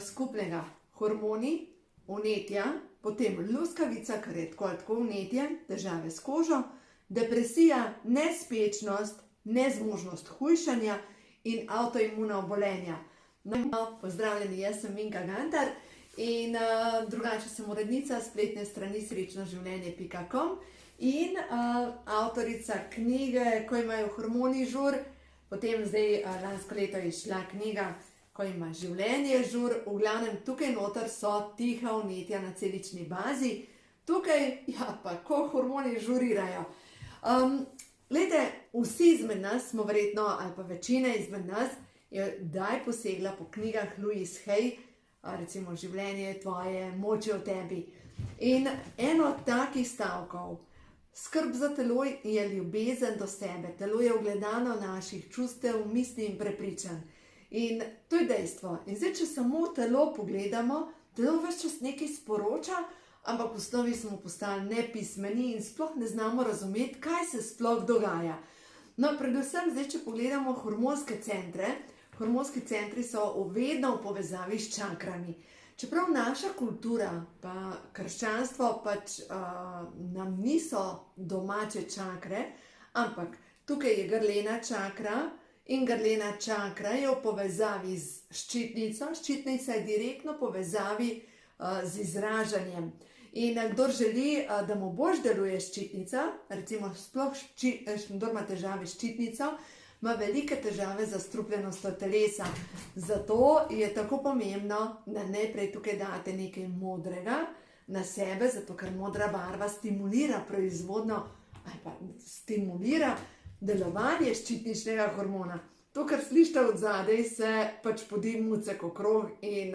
skupnega? Hormoni, vnetja, potem luskavica, kar je tako ali tako vnetje, težave s kožo, depresija, nespečnost, nezmožnost hujšanja in avtoimuna obolenja. No, pozdravljeni, jaz sem Minka Gantar in drugače sem urednica spletne strani srečnoživljenje.com in avtorica knjige Ko imajo hormoni žur, potem zdaj lansko leto je izšla knjiga Ko ima življenje žur, v glavnem tukaj noter so tiha vnetja na celični bazi, tukaj ja pa ko hormoni žurirajo. Glejte, vsi izmed nas smo verjetno, ali pa večina izmed nas, je kdaj posegla po knjigah Louise Hay, recimo Življenje tvoje, moč je v tebi. In eno od takih stavkov, skrb za telo je ljubezen do sebe, telo je ogledalo naših čustev, misli in prepričanj. In to je dejstvo. In zdaj, če samo telo pogledamo, telo ves čas nekaj sporoča, ampak v osnovi smo postali nepismeni in sploh ne znamo razumeti, kaj se sploh dogaja. No, predvsem zdaj, če pogledamo hormonske centre, hormonski centri so vedno v povezavi s čakrami. Čeprav naša kultura, pa krščanstvo pač nam niso domače čakre, ampak tukaj je grlena čakra in grlena čakra je v povezavi z ščitnico. Ščitnica je direktno v povezavi z izražanjem. In kdor želi, da mu boljš deluje ščitnica, recimo sploh kdor ima težave s ščitnico, ima velike težave z zastrupljenostjo telesa. Zato je tako pomembno, da najprej tukaj date nekaj modrega na sebe, zato ker modra barva stimulira proizvodnjo ali pa stimulira delovanje ščitničnega hormona. To, kar slišite od zadaj, se pač podi mucek okrog in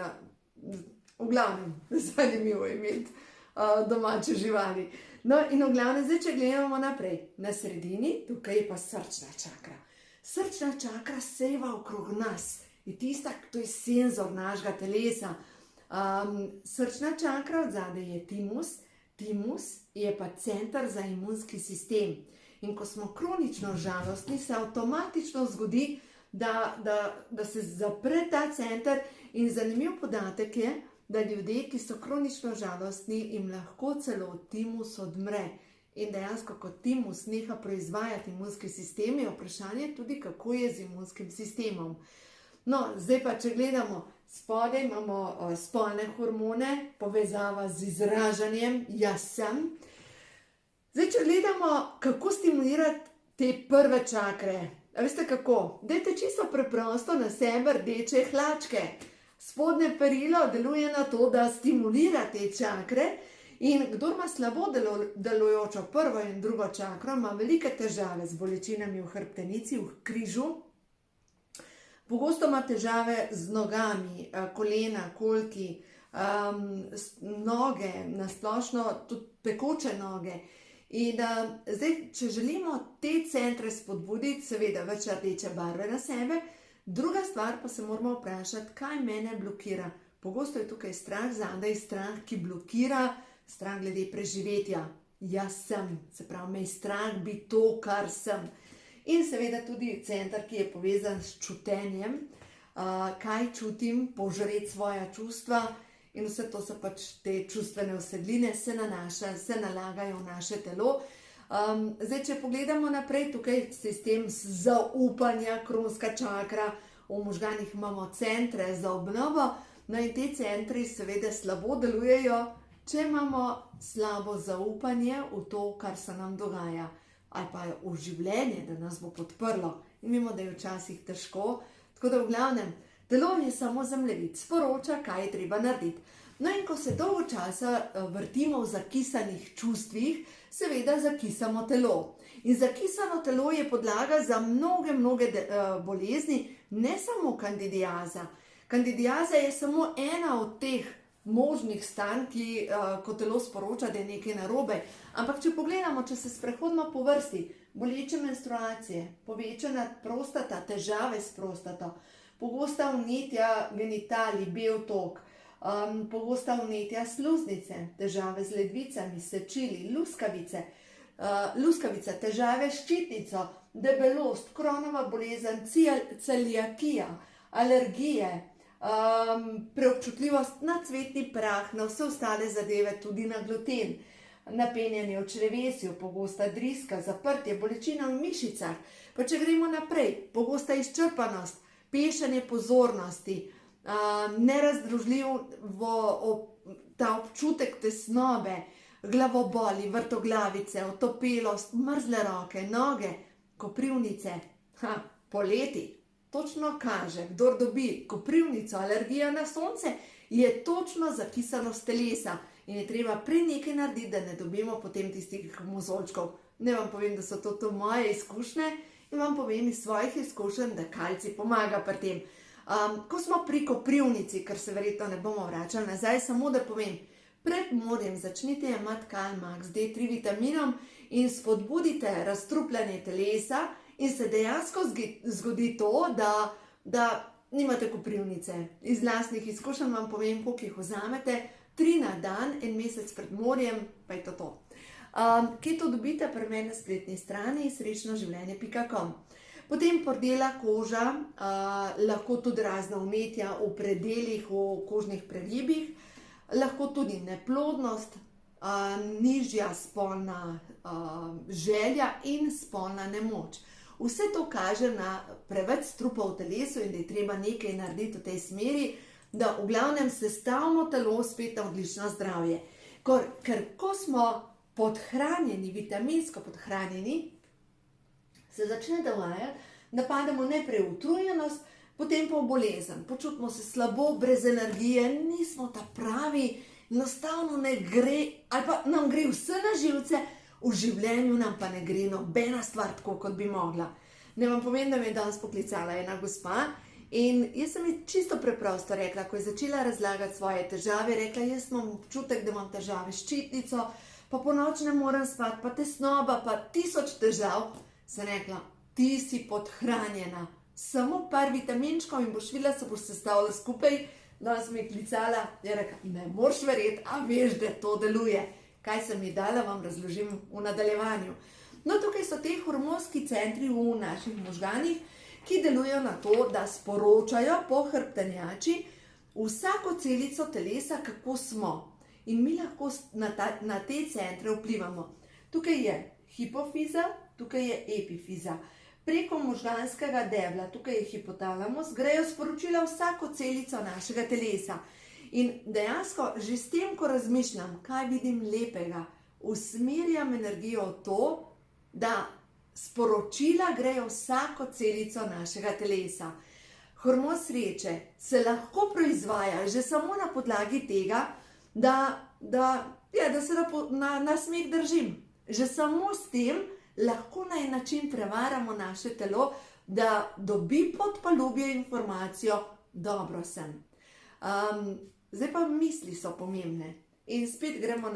v glavnem zanimivo je imeti domače živali. No in v glavnem, zdaj, če gledamo naprej, na sredini, tukaj je pa srčna čakra. Srčna čakra seva okrog nas, je tista, to je senzor našega telesa. Srčna čakra od zadaj je timus, timus je pa center za imunski sistem. In ko smo kronično žalostni, se avtomatično zgodi, da se zapre ta center in zanimiv podatek je, da ljudje, ki so kronično žalostni, jim lahko celo timus odmre. In dejansko, ko timus neha proizvajati imunski sistem, je vprašanje tudi, kako je z imunskim sistemom. No, zdaj pa, če gledamo, spodaj imamo spolne hormone, povezava z izražanjem, jaz sem. Zdaj, če gledamo, kako stimulirati te prve čakre. A veste kako? Dajte čisto preprosto na sebe rdeče hlačke. Spodnje perilo deluje na to, da stimulira te čakre in kdor ima slabo delujočo prvo in drugo čakro, ima velike težave z bolečinami v hrbtenici, v križu. Pogosto ima težave z nogami, kolena, kolki, noge, nasplošno tudi pekoče noge. In zdaj, če želimo te centre spodbuditi, seveda več rdeče barve na sebe, druga stvar pa se moramo vprašati, kaj mene blokira. Pogosto je tukaj strah zadaj, strah, ki blokira, strah glede preživetja. Jaz sem, se pravi, me je strah biti to, kar sem. In seveda tudi center, ki je povezan s čutenjem, kaj čutim, požreti svoja čustva in vse to so pač te čustvene usedline, se nalagajo v naše telo. Zdaj, če pogledamo naprej, tukaj sistem zaupanja, kronska čakra, v možganih imamo centre za obnovo, no in te centri seveda slabo delujejo, če imamo slabo zaupanje v to, kar se nam dogaja, ali pa v življenje, da nas bo podprlo. In vemo, da je včasih težko, tako da v glavnem, telo je samo zemljevid, sporoča, kaj je treba narediti. No in ko se dolgo časa vrtimo v zakisanih čustvih, seveda zakisamo telo. In zakisano telo je podlaga za mnoge bolezni, ne samo kandidiaza. Kandidiaza je samo ena od teh možnih stanj, ko telo sporoča, da je nekaj narobe. Ampak če pogledamo, če se sprehodimo po vrsti, boleče menstruacije, povečana prostata, težave s prostato, pogosta vnetja genitalij, bel tok, pogosta vnetja sluznice, težave z ledvicami, sečili, luskavica, težave s ščitnico, debelost, kronova bolezen, celiakija, alergije, preobčutljivost na cvetni prah, na vse ostale zadeve, tudi na gluten, napenjanje v črevesju, pogosta driska, zaprtje, bolečina v mišicah. Pa če gremo naprej, pogosta izčrpanost, pešanje pozornosti, ta občutek tesnobe, glavoboli, vrtoglavice, otopelost, mrzle roke, noge, koprivnice. Poleti točno kaže, kdor dobi koprivnico, alergijo na sonce, je točno zakisanost telesa in je treba prej nekaj narediti, da ne dobimo potem tistih mozolčkov. Ne vam povem, da so to moje izkušnje in vam povem iz svojih izkušenj, da kalcij pomaga pri tem. Ko smo pri koprivnici, ker se verjetno ne bomo vračali nazaj, samo da povem, pred morjem začnite jemati Kalmax D3 vitaminom in spodbudite razstrupljanje telesa in se dejansko zgodi to, da nimate koprivnice. Iz lastnih izkušenj vam povem, koliko jih vzamete, 3 na dan, en mesec pred morjem, pa je to. Kje to dobite? Pri meni na spletni strani srečnoživljenje.com. Potem pordela koža, lahko tudi razna vnetja v predelih, v kožnih preribih, lahko tudi neplodnost, nižja spolna želja in spolna nemoč. Vse to kaže na preveč strupa v telesu in da je treba nekaj narediti v tej smeri, da v glavnem sestavimo telo spet na odlično zdravje. Ker ko smo podhranjeni, vitaminsko podhranjeni, se začne dogajati, da pademo najprej v utrujenost, potem pa v bolezen. Počutimo se slabo, brez energije, nismo ta pravi, enostavno ne gre, ali pa nam gre vse na živce, v življenju nam pa ne gre nobena stvar tako, kot bi mogla. Ne vam povem, da me je danes poklicala ena gospa in jaz sem ji čisto preprosto rekla, ko je začela razlagati svoje težave, rekla, jaz imam občutek, da imam težave s ščitnico, pa ponoči ne morem spati, pa tesnoba, pa 1000 težav. Sem rekla, ti si podhranjena, samo par vitaminčkov in boš videla, se boš sestavila skupaj. Danes mi je klicala, je rekla, ne moreš verjeti, a veš, da to deluje. Kaj sem ji dala, vam razložim v nadaljevanju. No, tukaj so te hormonski centri v naših možganih, ki delujejo na to, da sporočajo po hrbtenjači vsako celico telesa, kako smo. In mi lahko na te centre vplivamo. Tukaj je hipofiza, tukaj je epifiza. Preko možganskega debla, tukaj je hipotalamus, grejo sporočila vsako celico našega telesa. In dejansko, že s tem, ko razmišljam, kaj vidim lepega, usmerjam energijo v to, da sporočila grejo vsako celico našega telesa. Hormon sreče se lahko proizvaja že samo na podlagi tega, da se na smeh držim. Že samo s tem lahko na en način prevaramo naše telo, da dobi podpalubje informacijo, dobro sem. Zdaj pa misli so pomembne. In spet gremo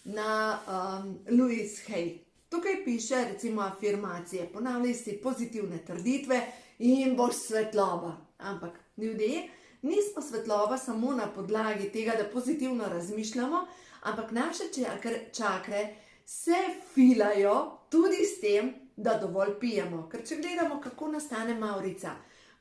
na Louise Hay. Tukaj piše recimo afirmacije, ponavljaj si pozitivne trditve in boš svetloba. Ampak ljudje nismo svetloba samo na podlagi tega, da pozitivno razmišljamo, ampak naše čakre se filajo tudi s tem, da dovolj pijemo. Ker če gledamo, kako nastane mavrica.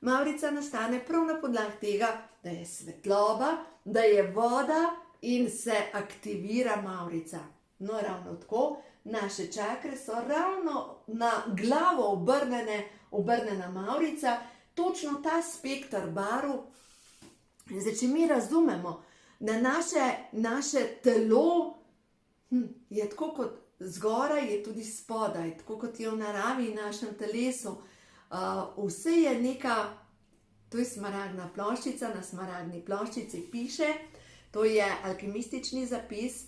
Mavrica nastane prav na podlagi tega, da je svetloba, da je voda in se aktivira mavrica. No, ravno tako, naše čakre so ravno na glavo obrnjena mavrica, točno ta spektr barv. Zdaj, če mi razumemo, da naše telo je tako kot zgoraj, je tudi spodaj, tako kot je v naravi in našem telesu. Vse je neka, to je smaragdna ploščica, na smaragdni ploščici piše, to je alkimistični zapis,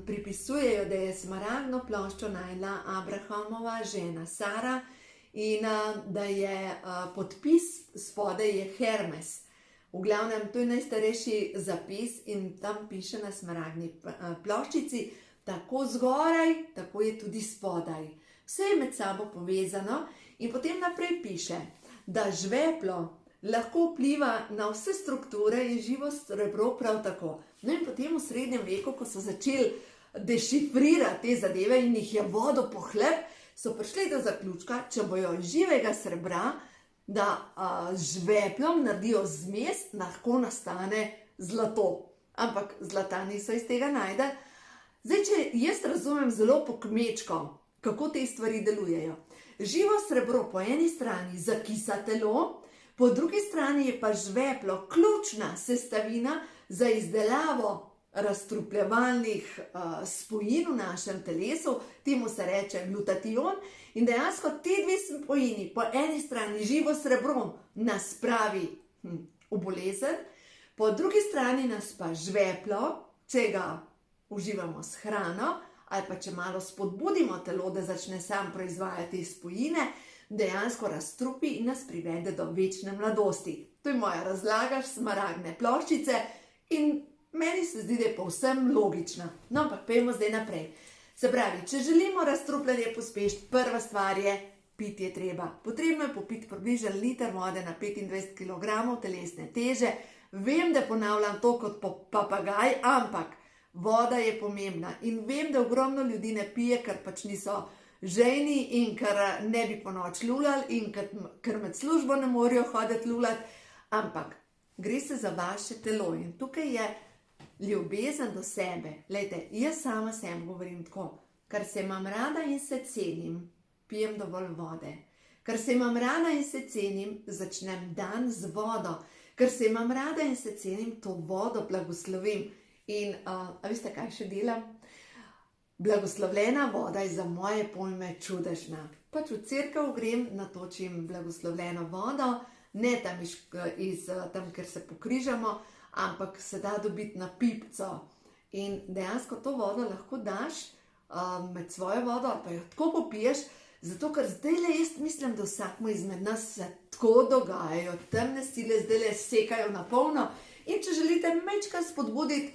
pripisujejo, da je smaragdno ploščo našla Abrahamova žena Sara in da je podpis spodaj je Hermes. V glavnem, to je najstarejši zapis in tam piše na smaragdni ploščici, tako zgoraj, tako je tudi spodaj. Vse je med sabo povezano in potem naprej piše, da žveplo lahko vpliva na vse strukture in živo srebro prav tako. No in potem v srednjem veku, ko so začeli dešifrirati te zadeve in jih je vodo po hleb, so prišli do zaključka, če bojo živega srebra da z žveplom naredijo zmes, lahko nastane zlato. Ampak zlata niso iz tega našli. Zdaj, če jaz razumem zelo po kmečko, kako te stvari delujejo. Živo srebro po eni strani zakisa telo, po drugi strani je pa žveplo ključna sestavina za izdelavo razstrupljevalnih spojin v našem telesu, temu se reče glutation, in dejansko te dve spojini, po eni strani živo srebro nas spravi v bolezen, po drugi strani nas pa žveplo, če ga uživamo s hrano, ali pa če malo spodbudimo telo, da začne sam proizvajati spojine, dejansko razstrupi in nas privede do večne mladosti. To je moja razlaga smaragdne ploščice in meni se zdi, da je povsem logična. No, ampak pojmo zdaj naprej. Se pravi, če želimo razstrupljanje pospešiti, prva stvar je, piti je treba. Potrebno je popiti približno liter vode na 25 kg telesne teže. Vem, da ponavljam to kot papagaj, ampak voda je pomembna in vem, da ogromno ljudi ne pije, ker pač niso žejni in ker ne bi po noč lulali in ker med službo ne morejo hoditi lulati, ampak gre se za vaše telo in tukaj je ljubezen do sebe. Glejte, jaz sama sem govorim tako, ker se imam rada in se cenim, pijem dovolj vode. Ker se imam rada in se cenim, začnem dan z vodo. Ker se imam rada in se cenim, to vodo blagoslovim. In a veste, kaj še delam? Blagoslovljena voda je za moje pojme čudežna. Pač v cerkev grem, natočim blagoslovljeno vodo, ne tam, tam kjer se pokrižamo, ampak se da dobiti na pipco. In dejansko to vodo lahko daš med svojo vodo, ali pa jo tako popiješ, zato ker zdajle jaz mislim, da vsakmo izmed nas se tako dogajajo, temne sile zdajle sekajo na polno. In če želite majčkeno spodbuditi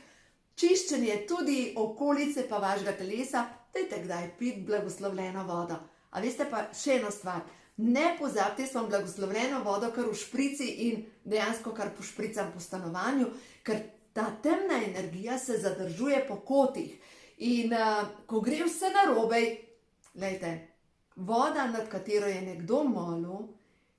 čiščenje tudi okolice pa vašega telesa, dajte kdaj piti blagoslovljeno vodo. A veste pa še eno stvar, ne pozabite s vam blagoslovljeno vodo kar v šprici in dejansko kar pošpricam po stanovanju, ker ta temna energija se zadržuje po kotih. In ko gre vse narobe, glejte, voda, nad katero je nekdo molil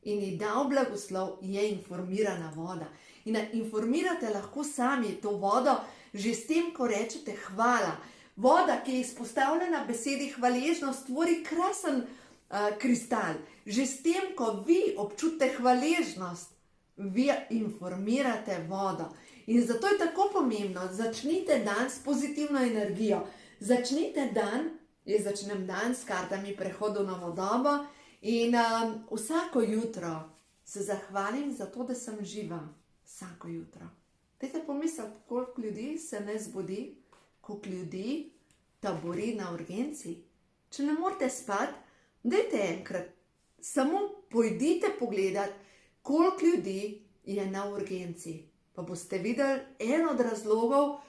in ji dal blagoslov, je informirana voda. In informirate lahko sami to vodo, že s tem, ko rečete hvala. Voda, ki je izpostavljena besedi hvaležnost, tvori krasen kristal. Že s tem, ko vi občutite hvaležnost, vi informirate vodo. In zato je tako pomembno, začnite dan s pozitivno energijo. Začnite dan, jaz začnem dan s kartami prehodu v novo dobo in vsako jutro se zahvalim za to, da sem živa. Vsako jutro. Dajte pomisliti, koliko ljudi se ne zbudi, koliko ljudi tabori na urgenci. Če ne morete spati, dajte enkrat, samo pojdite pogledat, koliko ljudi je na urgenci. Pa boste videli en od razlogov,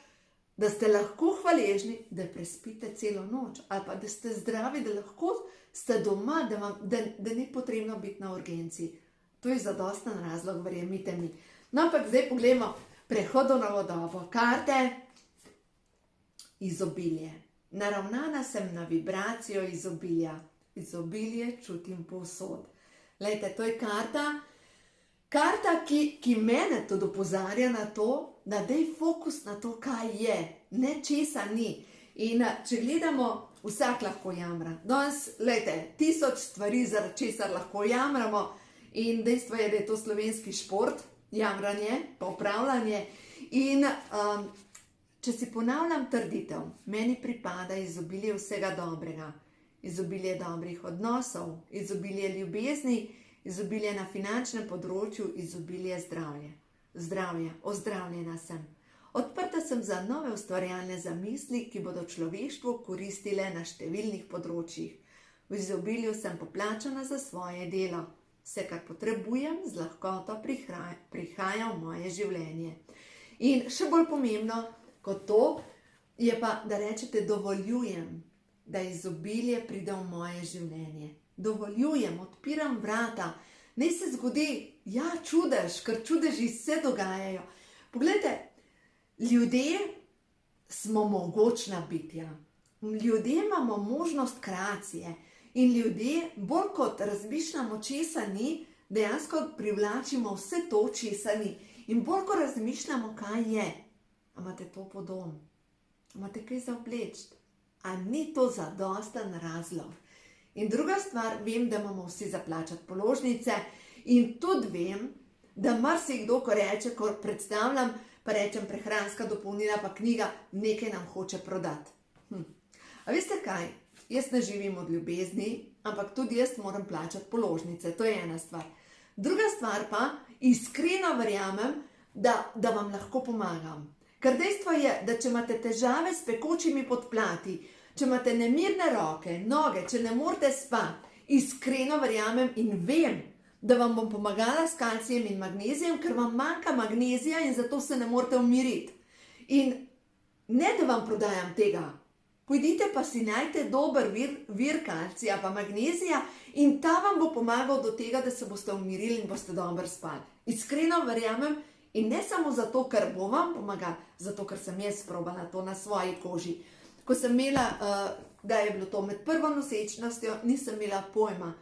da ste lahko hvaležni, da prespite celo noč. Ali pa da ste zdravi, da lahko ste doma, da ni potrebno biti na urgenci. To je zadosten razlog, verjemite mi. No, ampak zdaj pogledamo prehod v novo dobo. Karte izobilje. Naravnana sem na vibracijo izobilja. Izobilje čutim povsod. Glejte, to je karta, ki mene tudi opozarja na to, da daj fokus na to, kaj je, ne česa ni. In če gledamo, vsak lahko jamra. Danes, glejte, 1000 stvari, zaradi česar lahko jamramo, in dejstvo je, da je to slovenski šport, jamranje, popravljanje. In če si ponavljam trditev, meni pripada izobilje vsega dobrega, izobilje dobrih odnosov, izobilje ljubezni, izobilje na finančnem področju, izobilje zdravja, ozdravljena sem. Odprta sem za nove ustvarjalne zamisli, ki bodo človeštvu koristile na številnih področjih. V izobilju sem poplačana za svoje delo. Vse, kar potrebujem, z lahkoto prihaja v moje življenje. In še bolj pomembno kot to, je pa, da rečete dovoljujem, da izobilje pride v moje življenje. Dovoljujem, odpiram vrata. Naj se zgodi, ja, čudež, ker čudeži se dogajajo. Poglejte, ljudje smo mogočna bitja. Ljudje imamo možnost kreacije. In ljudje, bolj kot razmišljamo, česa ni, dejansko privlačimo vse to, česar ni. In bolj, ko razmišljamo, kaj je, a imate to po dom, a imate kaj za obleči, a ni to zadosten razlog. In druga stvar, vem, da imamo vsi zaplačati položnice in tudi vem, da marsikdo, ko reče, ko predstavljam, pa rečem prehranska dopolnila, pa knjiga, nekaj nam hoče prodati. A veste kaj? Jaz ne živim od ljubezni, ampak tudi jaz moram plačati položnice, to je ena stvar. Druga stvar pa, iskreno verjamem, da vam lahko pomagam. Ker dejstvo je, da če imate težave s pekočimi podplati, če imate nemirne roke, noge, če ne morete spati, iskreno verjamem in vem, da vam bom pomagala s kalcijem in magnezijem, ker vam manjka magnezija in zato se ne morete umiriti. In ne, da vam prodajam tega, pojdite pa si najte dober vir kalcija pa magnezija in ta vam bo pomagal do tega, da se boste umirili in boste dobro spali. Iskreno verjamem in ne samo zato, ker bo vam pomagal, zato, ker sem jaz probala to na svoji koži. Ko sem imela, da je bilo to med prvo nosečnostjo, nisem imela pojma,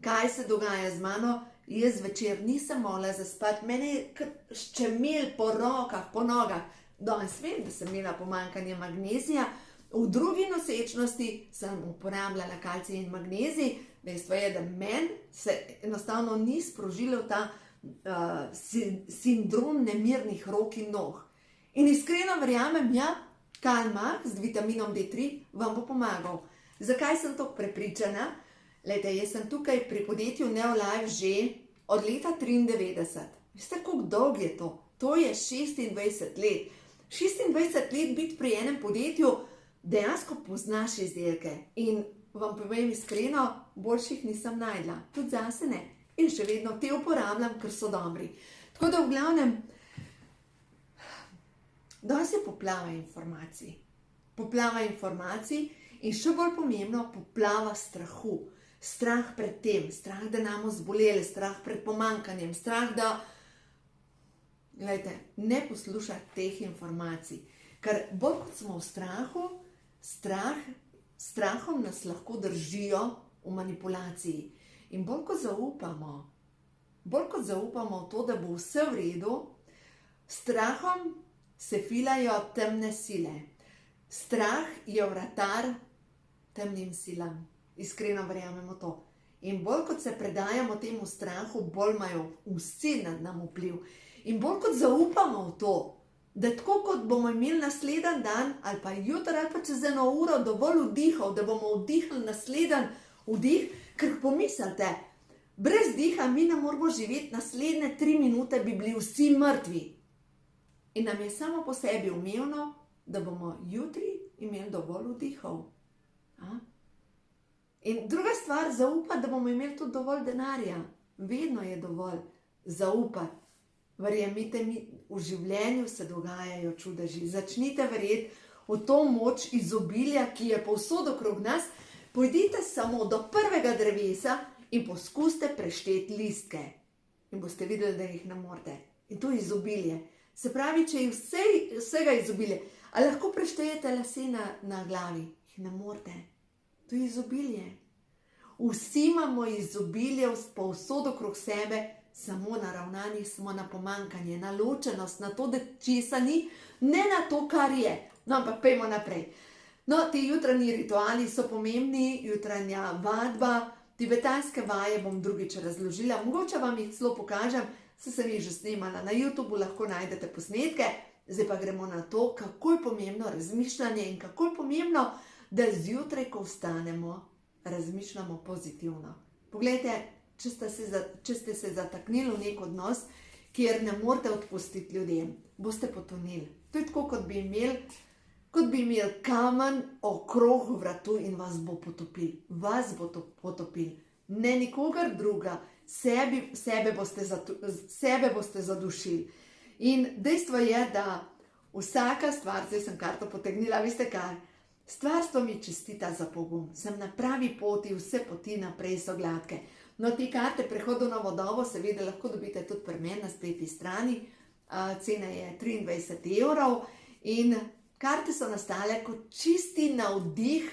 kaj se dogaja z mano, jaz večer nisem mogla zaspati, mene je ščemel po rokah, po nogah. Danes vem, da sem imela pomanjkanje magnezija, v drugi nosečnosti sem uporabljala kalcij in magnezij, dejstvo je, da meni se enostavno ni sprožil ta sindrom nemirnih rok in nog. In iskreno verjamem, ja, Kalmah z vitaminom D3 vam bo pomagal. Zakaj sem to prepričana? Glejte, jaz sem tukaj pri podjetju Neolife že od leta 1993. Veste, koliko dolg je to? To je 26 let. 26 let biti pri enem podjetju, dejansko poznaš izdelke. In vam povem iskreno, boljših nisem najdla. Tudi zase ne. In še vedno te uporabljam, ker so dobri. Tako da v glavnem, danes je poplava informacij. Poplava informacij in še bolj pomembno, poplava strahu. Strah pred tem, strah, da nam zboleli, strah pred pomanjkanjem, strah, da, glejte, ne poslušati teh informacij. Ker bolj kot smo v strahu, strahom nas lahko držijo v manipulaciji. In bolj kot zaupamo v to, da bo vse v redu, strahom se filajo temne sile. Strah je vratar temnim silam. Iskreno verjamemo to. In bolj kot se predajamo temu strahu, bolj imajo vsi nad nam vpliv. In bolj kot zaupamo v to, da tako kot bomo imeli naslednji dan ali pa jutri ali pa čez eno uro dovolj vdihov, da bomo vdihnili naslednji vdih, ker pomislite, brez diha mi ne moramo živeti, naslednje 3 minute bi bili vsi mrtvi. In nam je samo po sebi umevno, da bomo jutri imeli dovolj vdihov. In druga stvar, zaupati, da bomo imeli tudi dovolj denarja. Vedno je dovolj zaupati. Verjemite mi, v življenju se dogajajo čudeži. Začnite verjeti v to moč izobilja, ki je povsod okrog nas. Pojdite samo do prvega drevesa in poskusite prešteti listke. In boste videli, da jih ne morete. In to je izobilje. Se pravi, če je vsega izobilje, ali lahko preštejete lase na glavi? Jih ne morete. To je izobilje. Vsi imamo izobilje povsod okrog sebe, samo naravnani smo na pomanjkanje, na ločenost, na to, da česa ni, ne na to, kar je. No, ampak pejmo naprej. No, ti jutranji rituali so pomembni, jutranja vadba, tibetanske vaje bom drugič razložila, mogoče vam jih celo pokažem, saj sem jih že snemala na YouTubeu, lahko najdete posnetke. Zdaj pa gremo na to, kako je pomembno razmišljanje in kako je pomembno, da zjutraj, ko vstanemo, razmišljamo pozitivno. Poglejte, če ste se zataknili v nek odnos, kjer ne morete odpustiti ljudem, boste potonili. To je tako, kot bi imeli kamen okrog vratu in vas bo potopil. Vas bo to potopil. Ne nikogar druga, sebe boste zadušili. In dejstvo je, da vsaka stvar, zdaj sem karto potegnila, veste kaj? Stvarstvo mi čestita za pogum. Sem na pravi poti, vse poti naprej so gladke. No, te karte prehodu na vodovo seveda lahko dobite tudi pri meni na spletni strani. Cena je 23 € in karte so nastale kot čisti navdih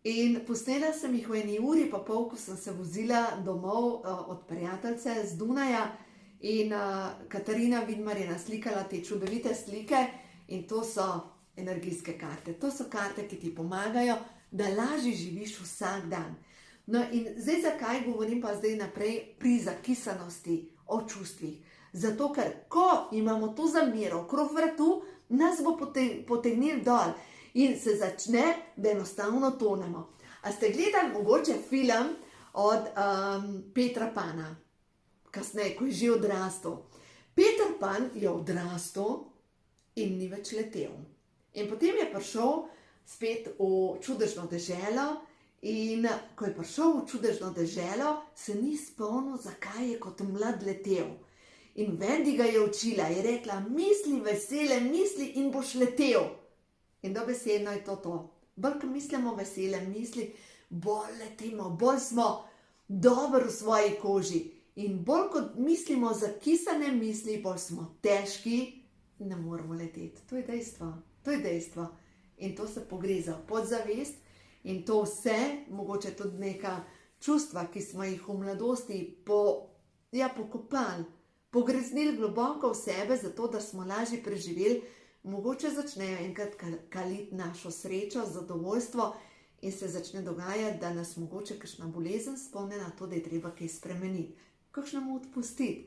In posnela sem jih v 1 uri pa pol, ko sem se vozila domov od prijateljice z Dunaja in Katarina Vidmar je naslikala te čudovite slike in to so energijske karte. To so karte, ki ti pomagajo, da lažje živiš vsak dan. No in zdaj zakaj govorim pa zdaj naprej pri zakisanosti o čustvih? Zato, ker ko imamo to zamero okrog vratu, nas bo potegnil dol in se začne, da enostavno tonemo. A ste gledali mogoče film od Petra Pana, kasneje, ko je že odrastel? Peter Pan je odrastel in ni več letel. In potem je prišel spet v čudežno deželo in ko je prišel v čudežno deželo, se ni spomnil, zakaj je kot mlad letel. In Wendy ga je učila, je rekla, misli vesele misli in boš letel. In dobesedno je to. Bolj, ko mislimo vesele misli, bolj letimo, bolj smo dobro v svoji koži. In bolj, ko mislimo zakisane misli, bolj smo težki, ne moramo leteti. To je dejstvo. To je dejstvo. In to se pogreza v podzavest in to vse, mogoče tudi neka čustva, ki smo jih v mladosti pokopali, pogreznili globoko v sebe, zato da smo lažje preživeli, mogoče začnejo enkrat kaliti našo srečo, zadovoljstvo in se začne dogajati, da nas mogoče kakšna bolezen spomne na to, da je treba kaj spremeniti, kakšnemu odpustiti.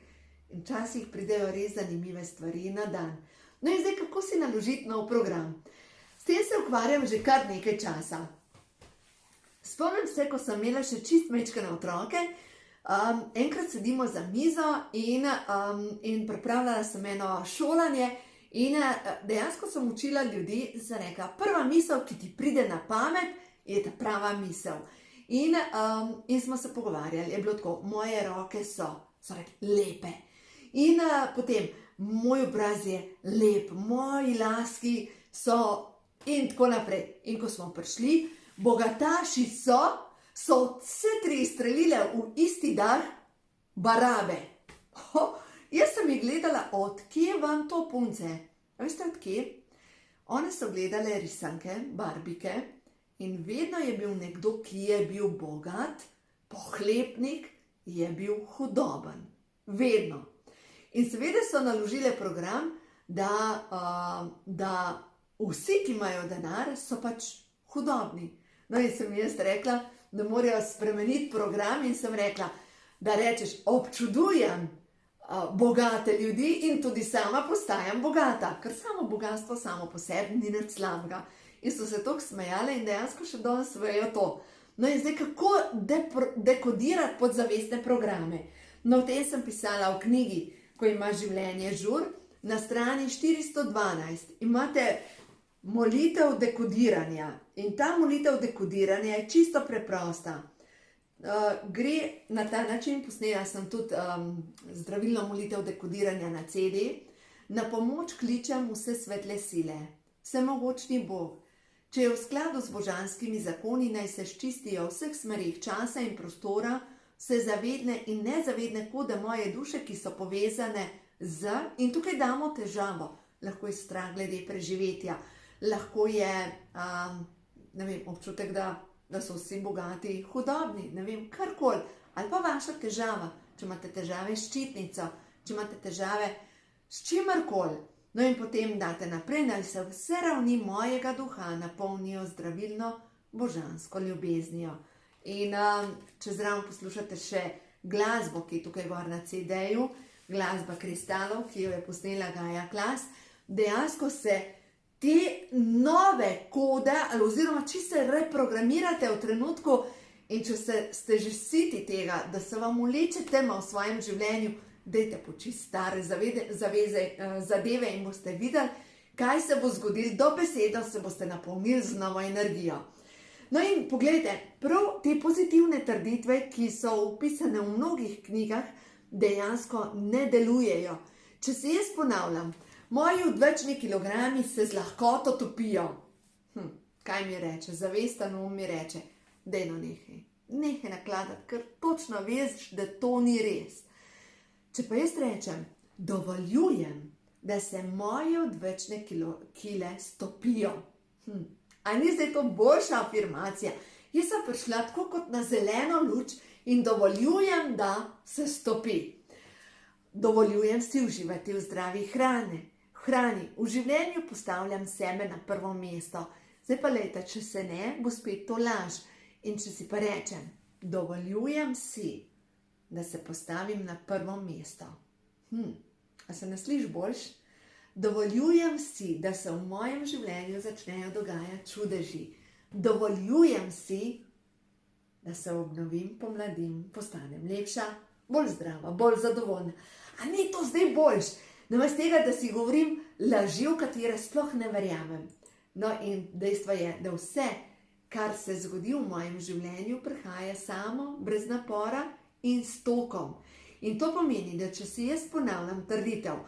In včasih pridejo res zanimive stvari na dan. No in zdaj, kako si naložiti nov program? S tem se ukvarjam že kar nekaj časa. Spomnim se, ko sem imela še čist majčkene otroke, enkrat sedimo za mizo in pripravljala sem eno šolanje in dejansko sem učila ljudi, sem rekla, prva misel, ki ti pride na pamet, je ta prava misel. In smo se pogovarjali, je bilo tako, moje roke so rekli, lepe. In potem, moj obraz je lep, moji laski so in tako naprej. In ko smo prišli, bogataši so vse 3 strelile v isti dah barabe. Jaz sem jih gledala, odkje vam to punce? A veste odkje? One so gledale risanke, barbike in vedno je bil nekdo, ki je bil bogat, pohlepnik, je bil hudoben. Vedno. In seveda so naložile program, da vsi, ki imajo denar, so pač hudobni. No in sem jaz rekla, da morajo spremeniti program in sem rekla, da rečeš, občudujem bogate ljudi in tudi sama postajam bogata, ker samo bogatstvo samo po sebi ni nič slabega. In so se toliko smejale in dejansko še danes vejo to. No in zdaj, kako dekodirati podzavestne programe? No, v tem sem pisala v knjigi, ko ima življenje žur, na strani 412 imate molitev dekodiranja. In ta molitev dekodiranja je čisto preprosta. Gre na ta način, posnela sem tudi zdravilno molitev dekodiranja na CD. Na pomoč kličem vse svetle sile, vsemogočni Bog. Če je v skladu z božanskimi zakoni, naj se ščistijo v vseh smerih časa in prostora, vse zavedne in nezavedne kode moje duše, ki so povezane z, in tukaj damo težavo, lahko je strah glede preživetja, lahko je občutek, da so vsi bogati, hudobni, karkoli, ali pa vaša težava, če imate težave s ščitnico, če imate težave s čimerkoli. No in potem date naprej, naj se vse ravni mojega duha napolnijo zdravilno božansko ljubeznijo. In če zraven poslušate še glasbo, ki je tukaj gor na CD-ju, glasba kristalov, ki jo je posnela Gaja Klas, dejansko se te nove kode, oziroma če se reprogramirate v trenutku in če ste že siti tega, da se vam uleče tema v svojem življenju, dajte počist stare zadeve in boste videli, kaj se bo zgodilo, dobesedno se boste napolnili z novo energijo. No in poglejte, prav te pozitivne trditve, ki so opisane v mnogih knjigah, dejansko ne delujejo. Če se jaz ponavljam, moji odvečni kilogrami se z lahkoto topijo. Kaj mi reče? Zavesten um mi reče, daj no nehaj. Nehaj nakladati, ker točno veš, da to ni res. Če pa jaz rečem, dovoljujem, da se moje odvečne kile stopijo. A ni zdaj to boljša afirmacija? Jaz sem prišla tako kot na zeleno luč in dovoljujem, da se stopi. Dovoljujem si uživati v zdravi hrani. V življenju postavljam sebe na prvo mesto. Zdaj pa lejte, če se ne, bo spet to laž. In če si pa rečem, dovoljujem si, da se postavim na prvo mesto. A se ne sliši boljš? Dovoljujem si, da se v mojem življenju začnejo dogajati čudeži. Dovoljujem si, da se obnovim, pomladim, postanem lepša, bolj zdrava, bolj zadovoljna. A ni to zdaj boljš? Namesto tega, da si govorim laži, v katere sploh ne verjamem. No in dejstvo je, da vse, kar se zgodi v mojem življenju, prihaja samo, brez napora in s tokom. In to pomeni, da če si jaz ponavljam trditev,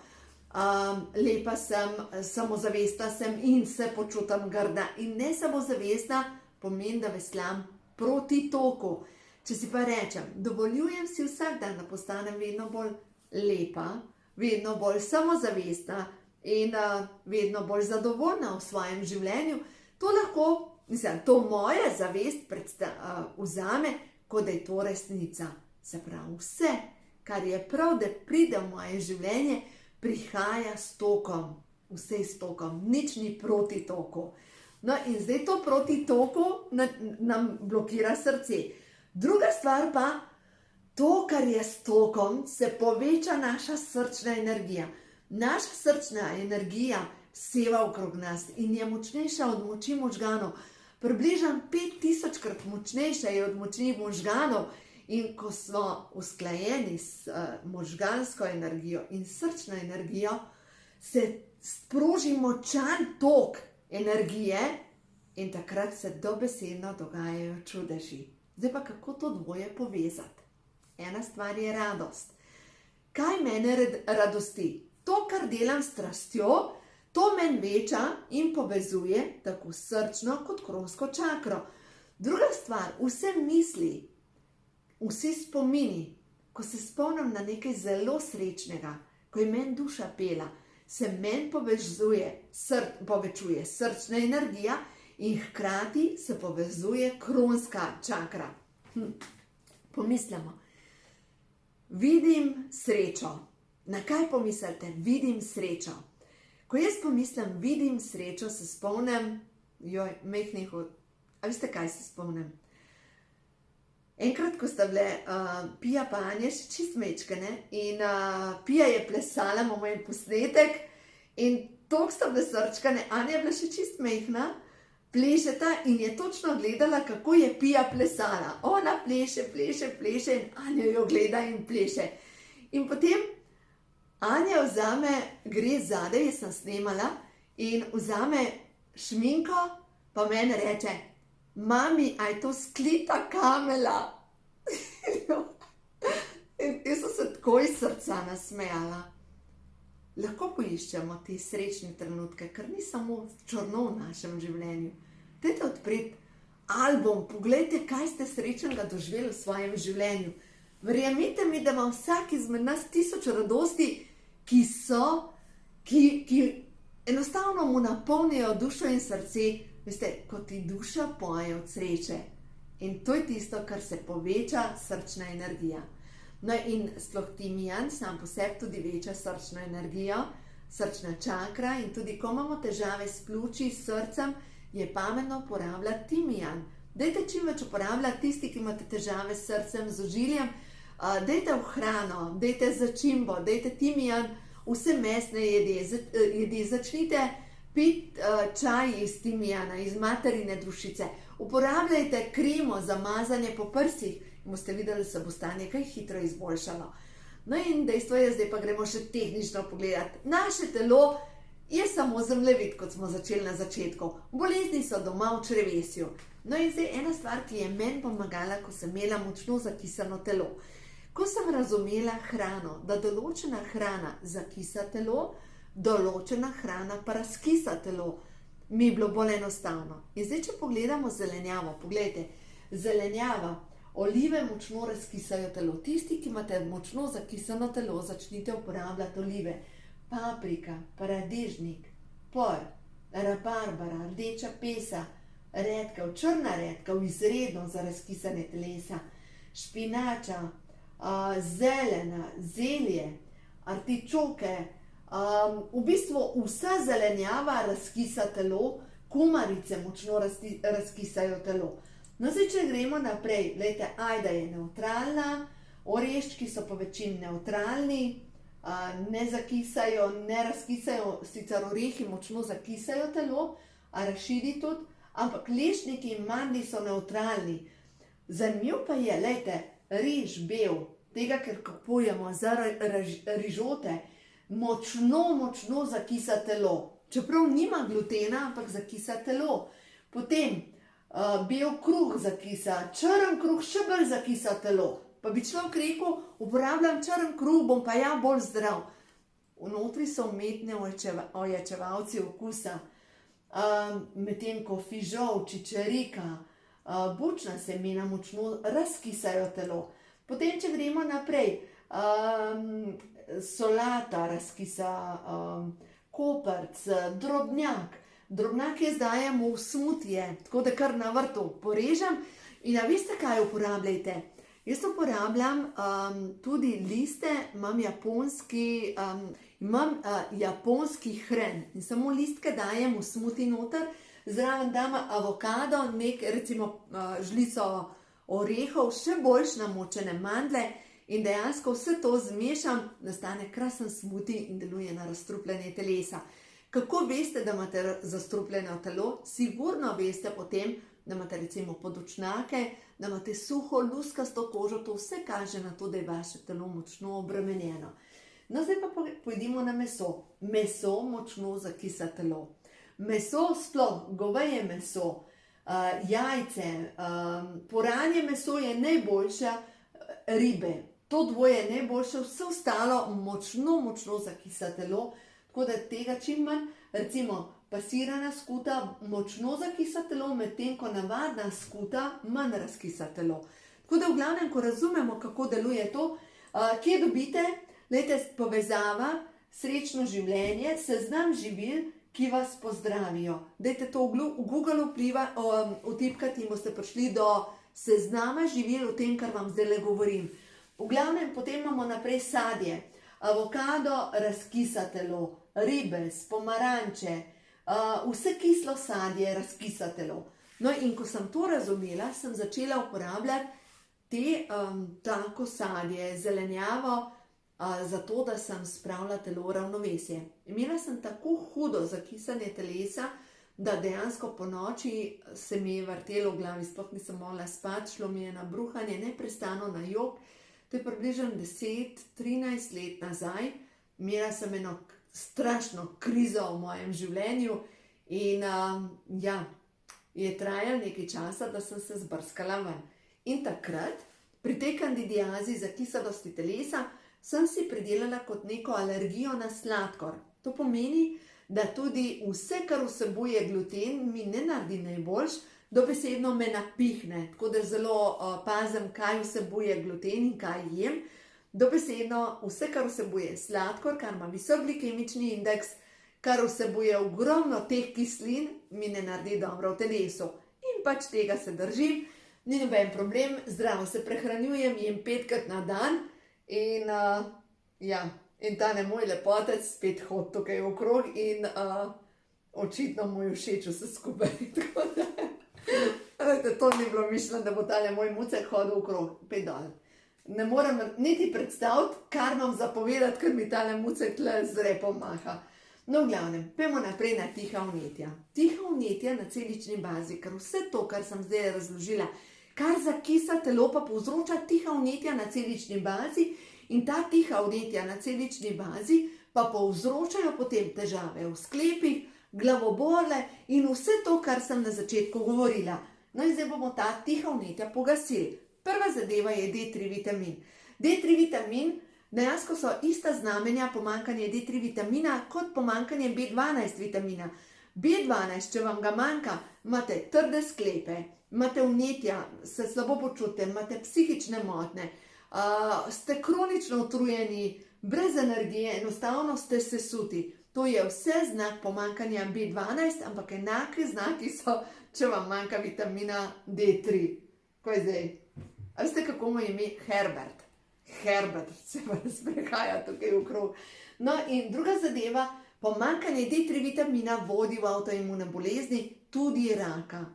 lepa sem, samozavestna sem in se počutim grda. In ne samozavestna pomeni, da veslam proti toku. Če si pa rečem, dovoljujem si vsak dan, da postanem vedno bolj lepa, vedno bolj samozavestna in vedno bolj zadovoljna v svojem življenju, to lahko, to moja zavest vzame, kot da je to resnica. Se pravi, vse, kar je prav, da pride v moje življenje, prihaja s tokom. Vse s tokom, nič ni proti toku. No in zdaj to proti toku nam blokira srce. Druga stvar pa, to, kar je s tokom, se poveča naša srčna energija. Naša srčna energija seva okrog nas in je močnejša od moči možganov. Približno 5000-krat močnejša je od moči možganov. In ko smo usklajeni s možgansko energijo in srčno energijo, se sproži močan tok energije in takrat se dobesedno dogajajo čudeži. Zdaj pa kako to dvoje povezati? Ena stvar je radost. Kaj mene radosti? To, kar delam s strastjo, to meni veča in povezuje tako srčno kot kronsko čakro. Druga stvar, vse misli, vsi spomini, ko se spomnim na nekaj zelo srečnega, ko je meni duša pela, se meni povečuje srčna energija in hkrati se povezuje kronska čakra. Pomislimo. Vidim srečo. Na kaj pomislite? Vidim srečo. Ko jaz pomislim, vidim srečo, se spomnim, a veste, kaj se spomnim? Enkrat, ko sta bile Pija pa Anja še čist mečkene in Pija je plesala moj posnetek in toliko sta bile srčkane, Anja je bila še čist mehna, plešeta in je točno gledala, kako je Pija plesala. Ona pleše in Anja jo gleda in pleše. In potem Anja gre zadaj, jaz sem snemala, in vzame šminko, pa meni reče, mami, a je to sklita kamela? In jaz sem se tako iz srca nasmejala. Lahko poiščemo te srečne trenutke, ker ni samo črno v našem življenju. Dajte odpreti album, poglejte, kaj ste srečnega doživeli v svojem življenju. Verjemite mi, da ima vsak izmed nas 1000 radosti, ki enostavno mu napolnijo dušo in srce. Veste, ko ti duša poje od sreče. In to je tisto, kar se poveča srčna energija. No in sploh timijan sam po sebi tudi veča srčno energijo, srčna čakra in tudi ko imamo težave s pljuči, s srcem, je pametno uporabljati timijan. Dajte čim več uporabljati tisti, ki imate težave s srcem, z ožiljem, dajte v hrano, dajte začimbo, dajte timijan, vse mesne jedi, začnite piti čaj iz timijana, iz materine dušice, uporabljajte kremo za mazanje po prsih, boste videli, da se bo stanje kaj hitro izboljšalo. No in dejstvo je, zdaj pa gremo še tehnično pogledati. Naše telo je samo zemljevid, kot smo začeli na začetku. Bolezni so doma v črevesju. No in zdaj ena stvar, ki je meni pomagala, ko sem imela močno zakisano telo. Ko sem razumela hrano, da določena hrana zakisa telo, določena hrana pa razkisa telo, mi je bilo bolj enostavno. In zdaj, če pogledamo zelenjavo, pogledajte, zelenjava, olive močno razkisajo telo. Tisti, ki imate močno zakisano telo, začnite uporabljati olive. Paprika, paradižnik, por, rabarbara, rdeča pesa, redkev, črna redkev, izredno za razkisanje telesa, špinača, zelena, zelje, artičoke, v bistvu vsa zelenjava razkisa telo, kumarice močno razkisajo telo. No, zdaj, če gremo naprej, gledajte, ajda je nevtralna, oreščki so po večini nevtralni, ne zakisajo, ne razkisajo, sicer orehi močno zakisajo telo, arašidi tudi, ampak lešniki in mandlji so nevtralni. Zanimiv pa je, gledajte, riž bel, tega, ker kupujemo za rižote, močno zakisa telo. Čeprav nima glutena, ampak zakisa telo. Potem bel kruh zakisa, črn kruh še bolj zakisa telo. Pa bi človek rekel, uporabljam črn kruh, bom pa ja bolj zdrav. Vnotri so umetni ojačevalci okusa, medtem ko fižol, čičerika, bučna semena močno razkisajo telo. Potem, če gremo naprej, solata razkisa, koprc, drobnjak. Drobnjak jaz dajem v smutije, tako da kar na vrtu porežem. In a veste, kaj uporabljajte? Jaz uporabljam tudi liste, imam japonski hren in samo listke dajem v smuti noter, zraven dam avokado, recimo žlico orehov, še boljš namočene mandle in dejansko vse to zmešam, nastane krasen smuti in deluje na razstrupljanje telesa. Kako veste, da imate zastrupljeno telo? Sigurno veste potem, da imate recimo podočnjake, da imate suho, luskasto kožo, to vse kaže na to, da je vaše telo močno obremenjeno. No, zdaj pa pojdimo na meso. Meso močno zakisa telo. Meso sploh, goveje meso, jajce, poranje meso je najboljše, ribe. To dvoje je najboljše, vse ostalo močno zakisa telo, tako da tega čim manj, recimo pasirana skuta močno zakisa telo, medtem ko navadna skuta manj razkisa telo. Tako da v glavnem, ko razumemo, kako deluje to, kje dobite, gledajte, povezava, srečno življenje, seznam živil, ki vas pozdravijo. Dajte to v Google vtipkati in boste prišli do seznama živil o tem, kar vam zdaj govorim. V glavnem, potem imamo naprej sadje. Avokado razkisa telo, ribez, pomaranče, vse kislo sadje razkisa telo. No in ko sem to razumela, sem začela uporabljati tako sadje, zelenjavo, zato da sem spravila telo v ravnovesje. Imela sem tako hudo zakisanje telesa, da dejansko po noči se mi je vrtelo v glavi, sploh nisem mogla spati, šlo mi je na bruhanje, neprestano na jok. To je približno 10-13 let nazaj. Imela sem eno strašno krizo v mojem življenju in je trajalo nekaj časa, da sem se zbrskala ven. In takrat, pri tej kandidiazi zakisanosti telesa, sem si pridelala kot neko alergijo na sladkor. To pomeni, da tudi vse, kar vsebuje gluten, mi ne naredi najboljš, dobesedno me napihne, tako da zelo pazim, kaj vsebuje gluten in kaj jem. Dobesedno vse, kar vsebuje sladkor, kar ima visok glikemični indeks, kar vsebuje ogromno teh kislin, mi ne naredi dobro v telesu. In pač tega se držim, ni noben problem, zdravo se prehranjujem, jem 5krat na dan in tale moj lepotec spet hod tukaj okrog in očitno mu je všeč vse skupaj. To ni bilo mišljeno, da bo tale moj mucek hodil okrog, pedal. Ne morem niti predstaviti, kar imam zapovedati, ker mi tale mucek tle z repom maha. No, v glavnem, pojmo naprej na tiha vnetja. Tiha vnetja na celični bazi, ker vse to, kar sem zdaj razložila, kar zakisa telo, pa povzroča tiha vnetja na celični bazi in ta tiha vnetja na celični bazi pa povzročajo potem težave v sklepih, glavobole in vse to, kar sem na začetku govorila. No in zdaj bomo ta tiha vnetja pogasili. Prva zadeva je D3 vitamin. D3 vitamin, dejansko so ista znamenja pomanjkanje D3 vitamina kot pomanjkanje B12 vitamina. B12, če vam ga manjka, imate trde sklepe, imate vnetja, se slabo počutite, imate psihične motnje, ste kronično utrujeni, brez energije, enostavno ste sesuti. To je vse znak pomanjkanja B12, ampak enake znaki so, če vam manjka vitamina D3. Kaj je zdaj? A veste, kako mu je ime? Herbert. Herbert se sprehaja tukaj okrog. No in druga zadeva, pomanjkanje D3 vitamina vodi v avtoimune bolezni, tudi raka,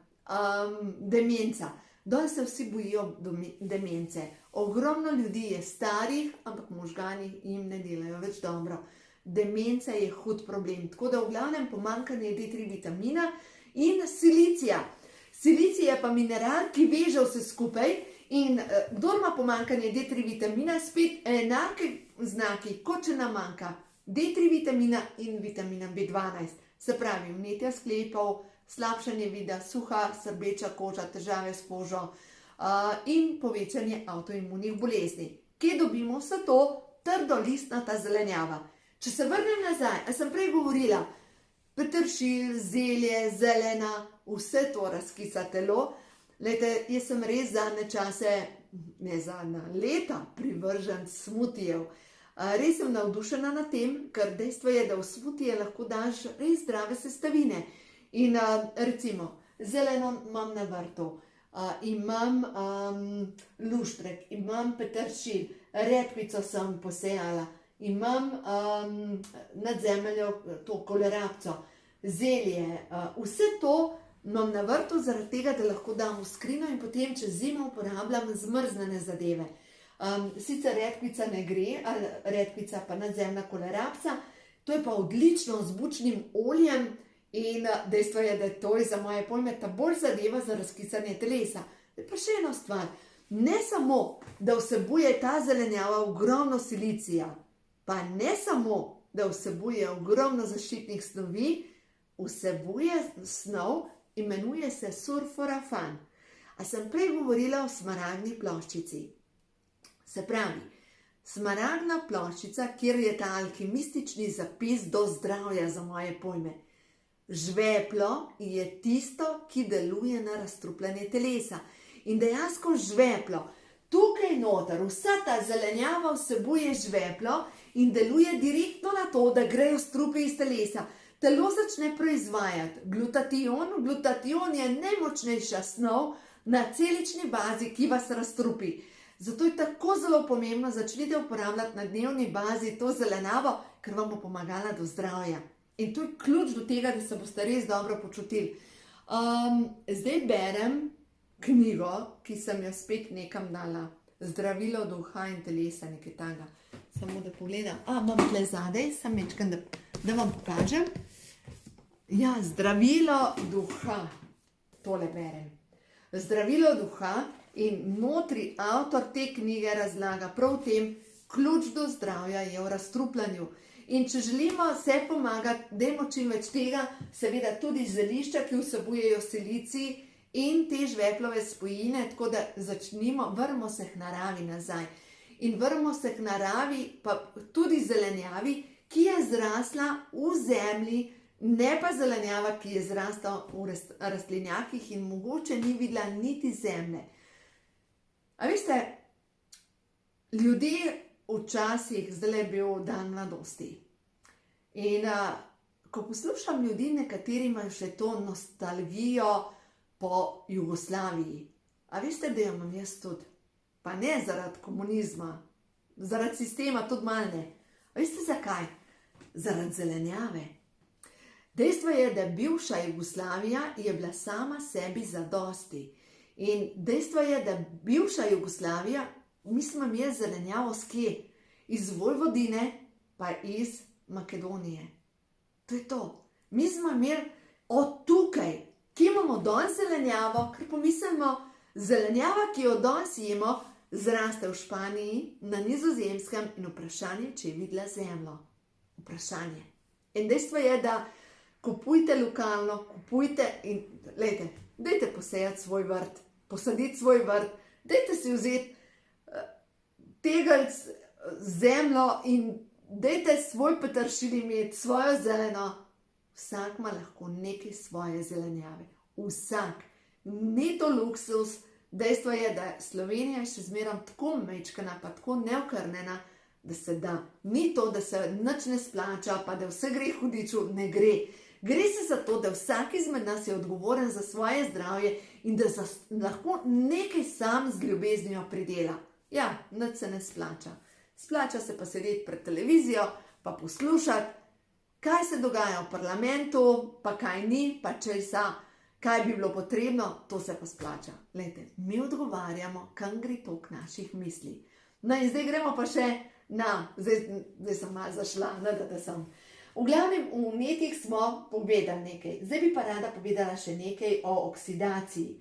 demenca. Danes se vsi bojijo demence. Ogromno ljudi je starih, ampak možgani jim ne delajo več dobro. Demenca je hud problem. Tako da v glavnem pomanjkanje D3 vitamina in silicija. Silicij je pa mineral, ki veže vse skupaj in kdor ima pomanjkanje D3 vitamina, spet enake znaki, kot če nam manjka D3 vitamina in vitamina B12. Se pravi, vnetja sklepov, slabšanje vida, suha, srbeča koža, težave s kožo in povečanje avtoimunih bolezni. Kje dobimo vse to? Trdolistnata zelenjava. Če se vrnem nazaj, sem prej govorila, peteršilj, zelje, zelena, vse to razkisa telo. Lejte, jaz sem res zadnje čase, ne zadnja leta, privržen smutijev. Res sem navdušena nad tem, ker dejstvo je, da v smutije lahko daš res zdrave sestavine. In recimo, zeleno imam na vrtu, imam luštrek, imam peteršilj, redkvico sem posejala, imam nadzemeljo, to kolerabco, zelje, vse to imam na vrtu zaradi tega, da lahko dam v skrinjo in potem čez zimo uporabljam zmrznjene zadeve. Sicer redkvica ne gre, redkvica pa nadzemna kolerabca, to je pa odlično z bučnim oljem in dejstvo je, da to je za moje pojme ta bolj zadeva za razkisanje telesa. Pa še eno stvar, ne samo, da vsebuje ta zelenjava ogromno silicija, pa ne samo, da vsebuje ogromno zaščitnih snovi, vsebuje snov, imenuje se sulforafan. A sem prej govorila o smaragdni ploščici. Se pravi, smaragdna ploščica, kjer je ta alkimistični zapis do zdravja za moje pojme. Žveplo je tisto, ki deluje na razstrupljanje telesa. In dejansko žveplo, tukaj noter, vsa ta zelenjava vsebuje žveplo in deluje direktno na to, da grejo strupi iz telesa. Telo začne proizvajati glutatijon. Glutatijon je najmočnejša snov na celični bazi, ki vas razstrupi. Zato je tako zelo pomembno, začnite uporabljati na dnevni bazi to zelenjavo, ker vam bo pomagala do zdravja. In to je ključ do tega, da se boste res dobro počutili. Zdaj berem knjigo, ki sem jo spet nekam dala. Zdravilo duha in telesa, nekaj takega. Samo da pogledam. Imam tle zadaj, sem mečkam, da vam pokažem. Ja, zdravilo duha. Tole berem. Zdravilo duha in notri avtor te knjige razlaga prav v tem, ključ do zdravja je v razstrupljanju. In če želimo se pomagati, dajmo čim več tega, seveda tudi zelišča, ki vsebujejo silicij in te žveplove spojine, tako da začnimo, vrnimo se k naravi nazaj. In vrnimo se k naravi, pa tudi zelenjavi, ki je zrasla v zemlji, ne pa zelenjava, ki je zrasla v rastlinjakih in mogoče ni videla niti zemlje. A veste, ljudje včasih, zdaj je bil dan mladosti. In ko poslušam ljudi, nekateri imajo še to nostalgijo po Jugoslaviji. A veste, da jo imam jaz tudi? Pa ne zaradi komunizma, zaradi sistema tudi malo ne. A veste zakaj? Zaradi zelenjave. Dejstvo je, da bivša Jugoslavija je bila sama sebi zadosti. In dejstvo je, da bivša Jugoslavija, mislim, je zelenjavo skje, iz Vojvodine pa iz Makedonije. To je to. Mi smo imeli od tukaj, ki imamo danes zelenjavo, ker pomislimo, zelenjava, ki jo danes jemo, zraste v Španiji, na Nizozemskem in vprašanje, če je videla zemljo. Vprašanje. In dejstvo je, da kupujte lokalno, kupujte in, lejte, dajte posejati svoj vrt, posaditi svoj vrt, dajte si vzeti tegelc, zemljo in dajte svoj peteršilj imeti, svojo zeleno. Vsak ima lahko nekaj svoje zelenjave. Vsak. Ni to luksus. Dejstvo je, da Slovenija je še zmeraj tako mečkana, pa tako neokrnjena, da se da. Ni to, da se nič ne splača, pa da vse gre hudiču, ne gre. Gre se za to, da vsak izmed nas je odgovoren za svoje zdravje in da lahko nekaj sam z ljubeznijo pridela. Ja, nič se ne splača. Splača se pa sedeti pred televizijo, pa poslušati, kaj se dogaja v parlamentu, pa kaj ni, pa česa, kaj bi bilo potrebno, to se pa splača. Glejte, mi odgovarjamo, kam gre tok naših misli. No in zdaj gremo pa še zdaj sem malo zašla, da sem. V glavnem, v vnetjih smo povedali nekaj. Zdaj bi pa rada povedala še nekaj o oksidaciji.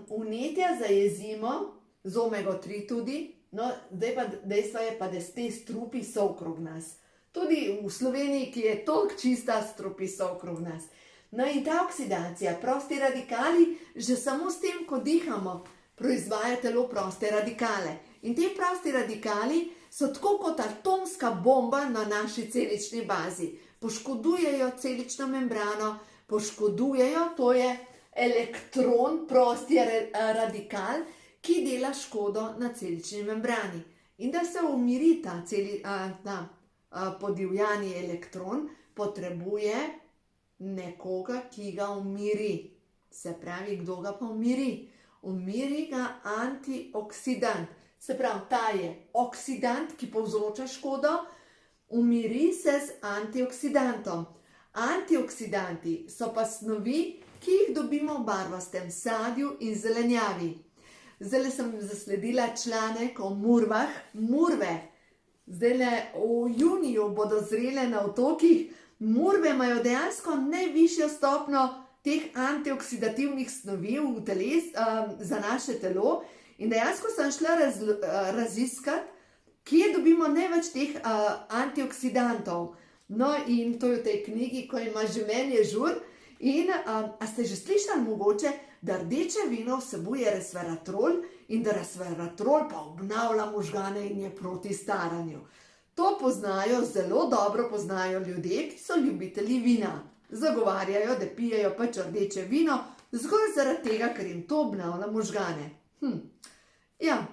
Vnetja zajezimo z omega-3 tudi, no zdaj pa dejstvo je pa, da te strupi so okrog nas. Tudi v Sloveniji, ki je toliko čista, strupi so okrog nas. No in ta oksidacija, prosti radikali, že samo s tem, ko dihamo, proizvaja telo proste radikale. In te prosti radikali so tako kot atomska bomba na naši celični bazi. Poškodujejo celično membrano, poškodujejo, to je elektron, prosti radikal, ki dela škodo na celični membrani. In da se umiri ta podivjani elektron, potrebuje nekoga, ki ga umiri. Se pravi, kdo ga pa umiri? Umiri ga antioksidant. Se pravi, ta je oksidant, ki povzroča škodo, umiri se z antioksidantom. Antioksidanti so pa snovi, ki jih dobimo v barvastem sadju in zelenjavi. Zdaj sem zasledila članek o murvah. Murve, zdaj v juniju bodo zrele na otokih. Murve imajo dejansko najvišjo stopnjo teh antioksidativnih snovi v za naše telo. In dejansko sem šla raziskati, kje dobimo največ teh antioksidantov. No in to je v tej knjigi, ko ima življenje žur. In a ste že slišali mogoče, da rdeče vino vsebuje resveratrol in da resveratrol pa obnavlja možgane in je proti staranju. To poznajo, zelo dobro poznajo ljudje, ki so ljubitelji vina. Zagovarjajo, da pijejo pač rdeče vino, zgolj zaradi tega, ker jim to obnavlja možgane. Ja,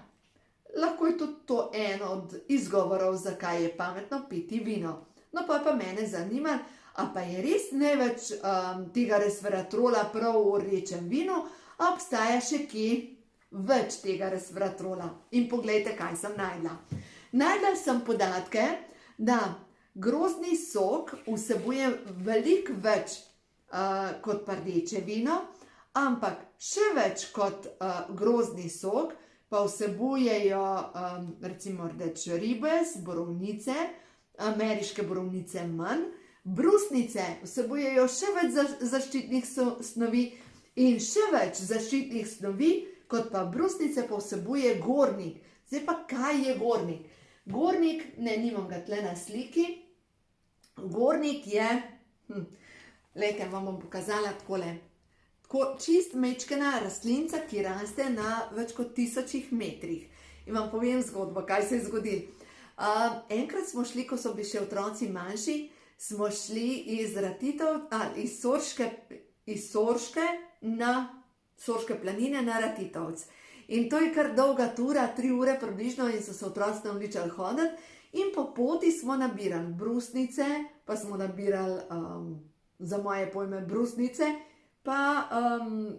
lahko je tudi to eno od izgovorov, zakaj je pametno piti vino. No pa mene zanima, a pa je res največ tega resveratrola prav v rdečem vinu, a obstaja še kje več tega resveratrola. In poglejte, kaj sem našla. Našla sem podatke, da grozdni sok vsebuje veliko več kot pa rdeče vino, ampak še več kot grozdni sok pa vsebujejo recimo rdeče ribez, borovnice, ameriške borovnice manj, brusnice vsebujejo še več zaščitnih snovi in še več zaščitnih snovi, kot pa brusnice pa vsebuje gornik. Zdaj pa kaj je gornik? Gornik, nimam ga tle na sliki, gornik je, glejte, vam bom pokazala takole. Tako čist mečkena rastlinca, ki raste na več kot 1000 metrih. In vam povem zgodbo, kaj se je zgodilo. Enkrat smo šli, ko so bili še otroci manjši, smo šli iz Sorške planine na Ratitovec. In to je kar dolga tura, 3 ure približno, in so se otroci navličali hoditi. In po poti smo nabirali brusnice, pa smo nabirali, za moje pojme, brusnice, pa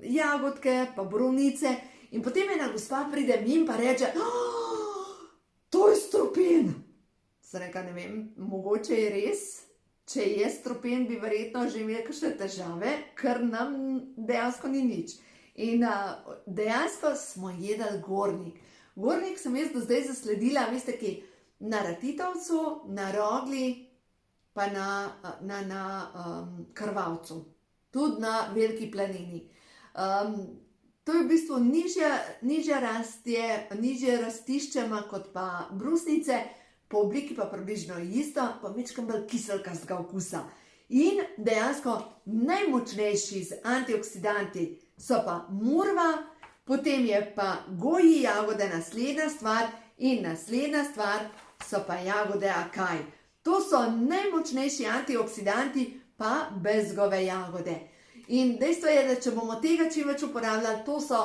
jagodke, pa borovnice. In potem ena gospa pride mimo pa reče, to je strupen. Sem rekla, ne vem, mogoče je res. Če je strupen, bi verjetno že imeli kakšne težave, ker nam dejansko ni nič. In dejansko smo jedli gornik. Gornik sem jaz do zdaj zasledila, veste ki, na Ratitovcu, na Rogli, pa na Krvavcu. Tudi na Veliki planini. To je v bistvu nižje rastiščema kot pa brusnice, po obliki pa približno isto, pa majčkeno bolj kiselkastega okusa. In dejansko najmočnejši z antioksidanti so pa murva, potem je pa goji jagode naslednja stvar in naslednja stvar so pa jagode akaj. To so najmočnejši antioksidanti, pa bezgove jagode. In dejstvo je, da če bomo tega čim več uporabljali, to so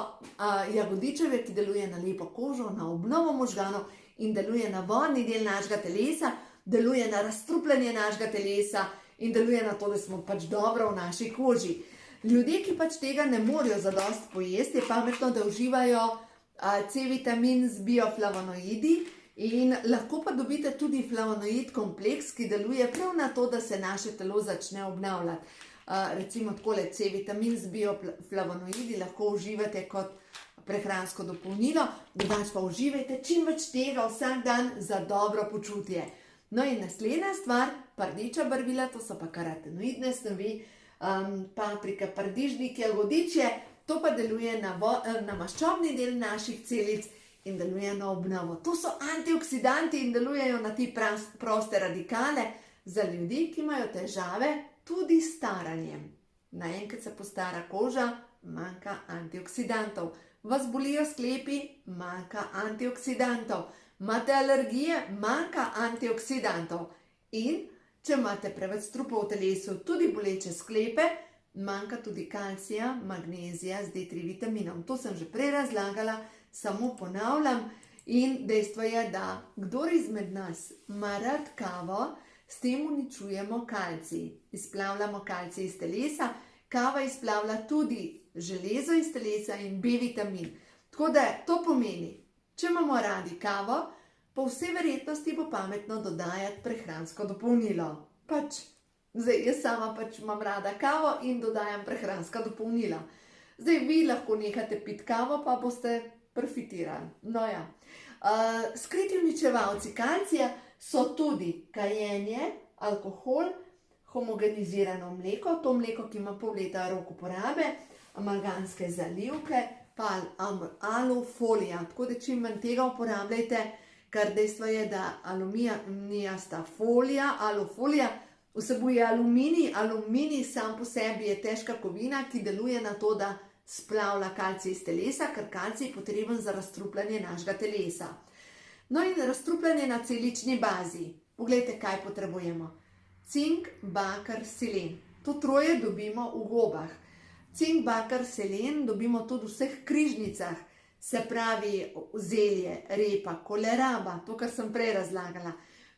jagodičeve, ki deluje na lepo kožo, na obnovo možganov in deluje na vodni del našega telesa, deluje na razstrupljanje našega telesa in deluje na to, da smo pač dobro v naši koži. Ljudje, ki pač tega ne morejo zadosti pojesti, je pametno, da uživajo C-vitamin z bioflavonoidi in lahko pa dobite tudi flavonoid kompleks, ki deluje prav na to, da se naše telo začne obnavljati. Recimo takole C-vitamin z bioflavonoidi lahko uživate kot prehransko dopolnilo, drugače pa uživajte čim več tega vsak dan za dobro počutje. No in naslednja stvar, pa rdeča barvila, to so pa karotenoidne snovi, paprika, paradižnik, jagodičje, to pa deluje na maščobni del naših celic in deluje na obnovo. To so antioksidanti in delujejo na te proste radikale za ljudi, ki imajo težave tudi s staranjem. Naenkrat se postara koža, manjka antioksidantov. Vas bolijo sklepi, manjka antioksidantov. Imate alergije, manjka antioksidantov. In če imate preveč strupov v telesu, tudi boleče sklepe, manjka tudi kalcija, magnezija z D3 vitaminom. To sem že prej razlagala, samo ponavljam. In dejstvo je, da kdor izmed nas ima rad kavo, s tem uničujemo kalcij. Izplavljamo kalcij iz telesa, kava izplavlja tudi železo iz telesa in B vitamin. Tako da to pomeni, če imamo radi kavo, po vsej verjetnosti bo pametno dodajati prehransko dopolnilo. Zdaj, jaz sama imam rada kavo in dodajam prehranska dopolnila. Zdaj, vi lahko nehate piti kavo, pa boste profitirali. No ja. Skriti uničevalci kalcija so tudi kajenje, alkohol, homogenizirano mleko, to mleko, ki ima pol leta rok uporabe, amalgamske zalivke, pa alufolija. Tako da čim manj tega uporabljajte, ker dejstvo je, da aluminijasta folija, alufolija, vsebuje aluminij. Aluminij sam po sebi je težka kovina, ki deluje na to, da splavlja kalcij iz telesa, ker kalcij je potreben za razstrupljanje našega telesa. No in razstrupljanje na celični bazi. Poglejte, kaj potrebujemo. Cink, bakar, selen. To troje dobimo v gobah. Cink, bakar, selen dobimo tudi v vseh križnicah, se pravi zelje, repa, koleraba, to, kar sem prej razlagala.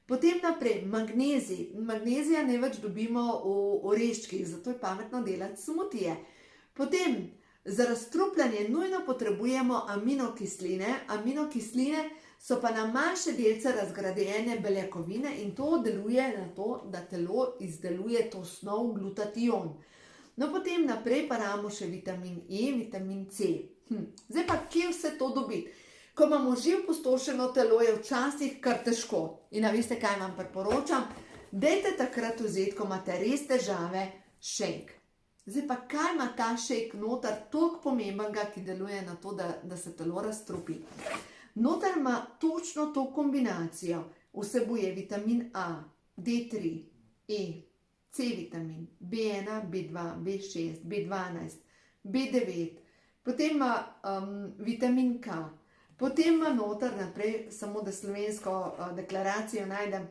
Potem naprej, magnezij. Magnezija največ dobimo v oreščkih, zato je pametno delati smutije. Potem, za razstrupljanje nujno potrebujemo aminokisline. Aminokisline so pa na manjše delce razgradene beljakovine in to deluje na to, da telo izdeluje to snov glutation. No, potem naprej pa rabimo še vitamin E, vitamin C. Zdaj pa, kje vse to dobiti? Ko imamo že opustošeno telo, je včasih kar težko. In a veste, kaj vam priporočam? Dajte takrat vzeti, ko imate res težave, šejk. Zdaj pa, kaj ima ta šejk noter toliko pomembnega, ki deluje na to, da se telo razstrupi? Noter ima točno to kombinacijo. Vsebuje vitamin A, D3, E, C vitamin, B1, B2, B6, B12, B9, potem ima vitamin K, potem ima noter naprej, samo da slovensko deklaracijo najdem,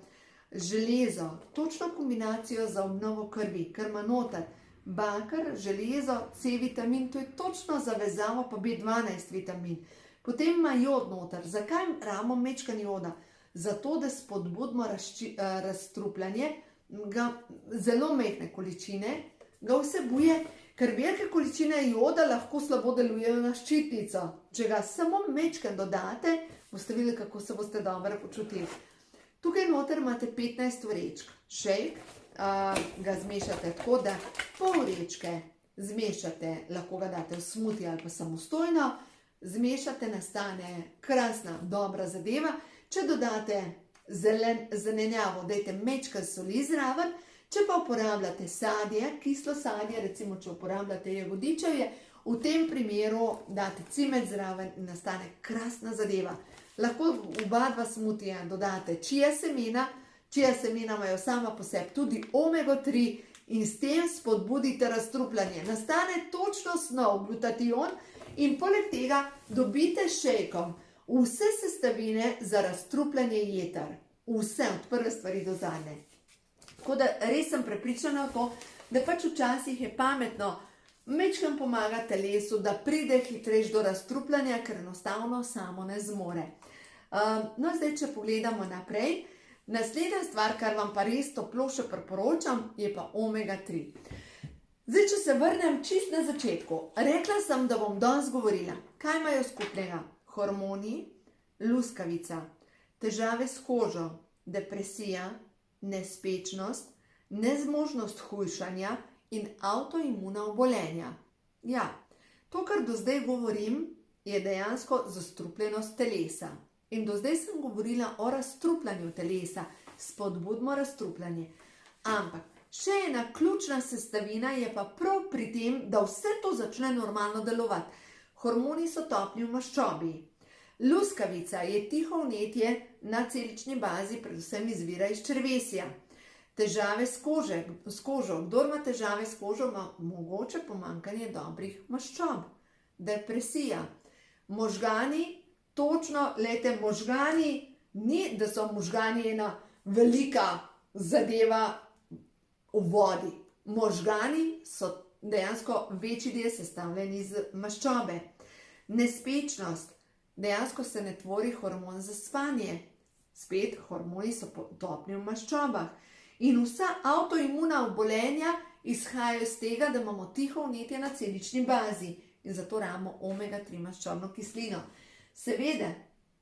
železo, točno kombinacijo za obnovo krvi, ker ima noter bakar, železo, C vitamin, to je točno zavezavo, pa B12 vitamin. Potem ima jod noter. Zakaj rabimo mečkan joda? Zato, da spodbudimo razstrupljanje, zelo majhne količine ga vsebuje, ker velike količine joda lahko slabo delujejo na ščitnico. Če ga samo mečkan dodate, boste videli, kako se boste dobro počutili. Tukaj noter imate 15 vrečk. Šejk ga zmešate tako, da pol vrečke zmešate, lahko ga date v smuti ali pa samostojno, zmešate, nastane krasna, dobra zadeva. Če dodate zelenjavo, dajte mečkaj soli zraven. Če pa uporabljate sadje, kislo sadje, recimo če uporabljate jagodičevje, v tem primeru date cimet zraven in nastane krasna zadeva. Lahko v oba dva smutija dodate čija semena. Čija semena imajo sama po sebi tudi omega-3 in s tem spodbudite razstrupljanje. Nastane točno snov glutation in poleg tega dobite šejkom vse sestavine za razstrupljanje jeter. Vse, od prve stvari do zadnje. Tako da res sem prepričana v to, da pač včasih je pametno majčkeno pomagati telesu, da pride hitrejš do razstrupljanja, ker enostavno samo ne zmore. No, zdaj, če pogledamo naprej, naslednja stvar, kar vam pa res toplo še priporočam, je pa omega 3. Zdaj, če se vrnem čist na začetku, rekla sem, da bom danes govorila, kaj imajo skupnega hormoni, luskavica, težave s kožo, depresija, nespečnost, nezmožnost hujšanja in avtoimuna obolenja. Ja, to, kar do zdaj govorim, je dejansko zastrupljenost telesa. In do zdaj sem govorila o razstrupljanju telesa, spodbudimo razstrupljanje. Ampak še ena ključna sestavina je pa prav pri tem, da vse to začne normalno delovati. Hormoni so topni v maščobi. Luskavica je tiho vnetje na celični bazi, predvsem izvira iz črevesja. Težave s kožo. Kdor ima težave s kožo, ima mogoče pomanjkanje dobrih maščob. Depresija. Možgani, točno, glejte, možgani, ni, da so možgani ena velika zadeva v vodi. Možgani so dejansko večji del sestavljeni iz maščobe. Nespečnost. Dejansko se ne tvori hormon za spanje. Spet, hormoni so topni v maščobah. In vsa avtoimuna obolenja izhajajo iz tega, da imamo tiho vnetje na celični bazi. In zato rabimo omega 3 maščobno kislino. Seveda,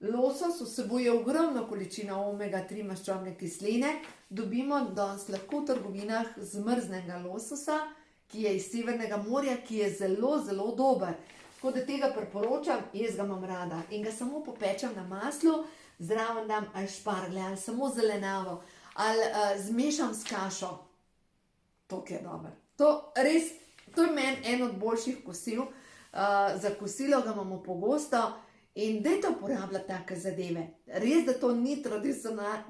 losos vsebuje ogromno količino omega 3 maščobne kisline. Dobimo danes lahko v trgovinah zmrznega lososa, ki je iz Severnega morja, ki je zelo, zelo dober. Tako da tega priporočam, jaz ga imam rada. In ga samo popečem na maslu, zraven dam ali šparglje, ali samo zelenjavo, ali zmešam s kašo. To je dober. To je meni en od boljših kosil. Za kosilo ga imamo pogosto in dajte uporabljati take zadeve. Res, da to ni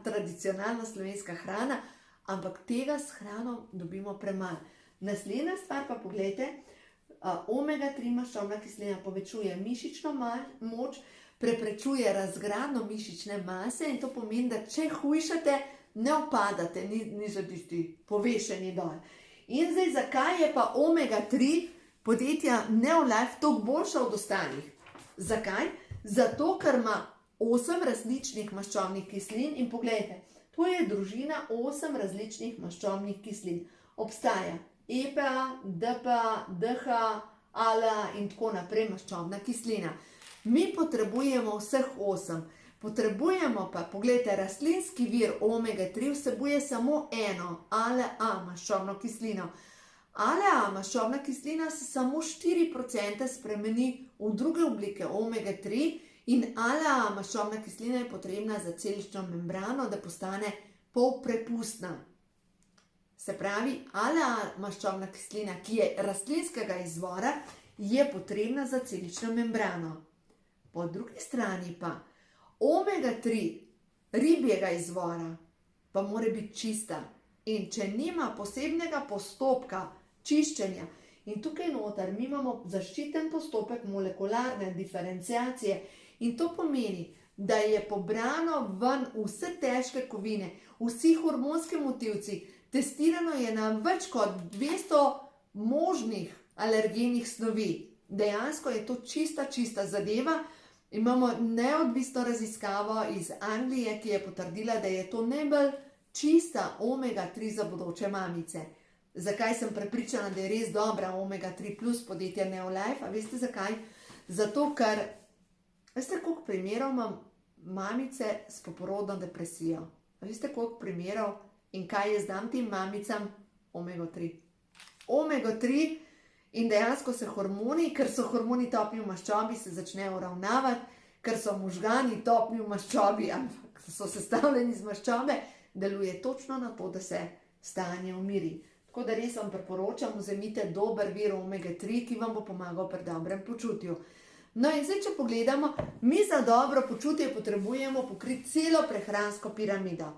tradicionalna slovenska hrana, ampak tega s hrano dobimo premalo. Naslednja stvar pa pogledajte, omega 3 maščobna kislina povečuje mišično moč, preprečuje razgradnjo mišične mase in to pomeni, da če hujšate, ne opadate, niso tisti povešeni dol. In zdaj, zakaj je pa omega 3 podjetja Neolife toliko boljša od ostalih? Zakaj? Zato, ker ima 8 različnih maščobnih kislin in pogledajte, to je družina 8 različnih maščobnih kislin. Obstaja EPA, DPA, DHA, ALA in tako naprej maščobna kislina. Mi potrebujemo vseh 8. Potrebujemo pa, pogledajte, rastlinski vir omega 3 vsebuje samo eno, ALA maščobno kislino. ALA maščobna kislina se samo 4% spremeni v druge oblike omega 3 in ALA maščobna kislina je potrebna za celično membrano, da postane polprepustna. Se pravi, ALA maščobna kislina, ki je rastlinskega izvora, je potrebna za celično membrano. Po drugi strani pa omega 3 ribjega izvora pa mora biti čista. In če nima posebnega postopka čiščenja, in tukaj noter mi imamo zaščiten postopek molekularne diferenciacije in to pomeni, da je pobrano ven vse težke kovine, vsi hormonski motilci, testirano je na več kot 200 možnih alergenih snovi. Dejansko je to čista zadeva. Imamo neodvisno raziskavo iz Anglije, ki je potrdila, da je to najbolj čista omega 3 za bodoče mamice. Zakaj sem prepričana, da je res dobra omega 3 plus podjetja Neolife? A veste zakaj? Zato, ker veste, koliko primerov imam mamice s poporodno depresijo? A veste, koliko primerov? In kaj jaz dam tim mamicam? Omega 3. Omega 3 in dejansko se hormoni, ker so hormoni topni v maščobi, se začnejo uravnavati, ker so možgani topni v maščobi, ampak so sestavljeni iz maščobe, deluje točno na to, da se stanje umiri. Tako da res vam priporočam, vzemite dober vir omega 3, ki vam bo pomagal pri dobrem počutju. No in zdaj, če pogledamo, mi za dobro počutje potrebujemo pokriti celo prehransko piramido.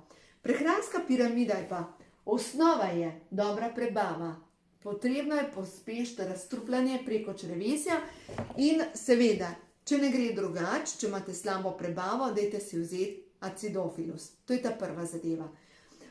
Prehranska piramida je pa, osnova je dobra prebava. Potrebno je pospešiti razstrupljanje preko črevesja in seveda, če ne gre drugače, če imate slabo prebavo, dajte si vzeti acidofilus. To je ta prva zadeva.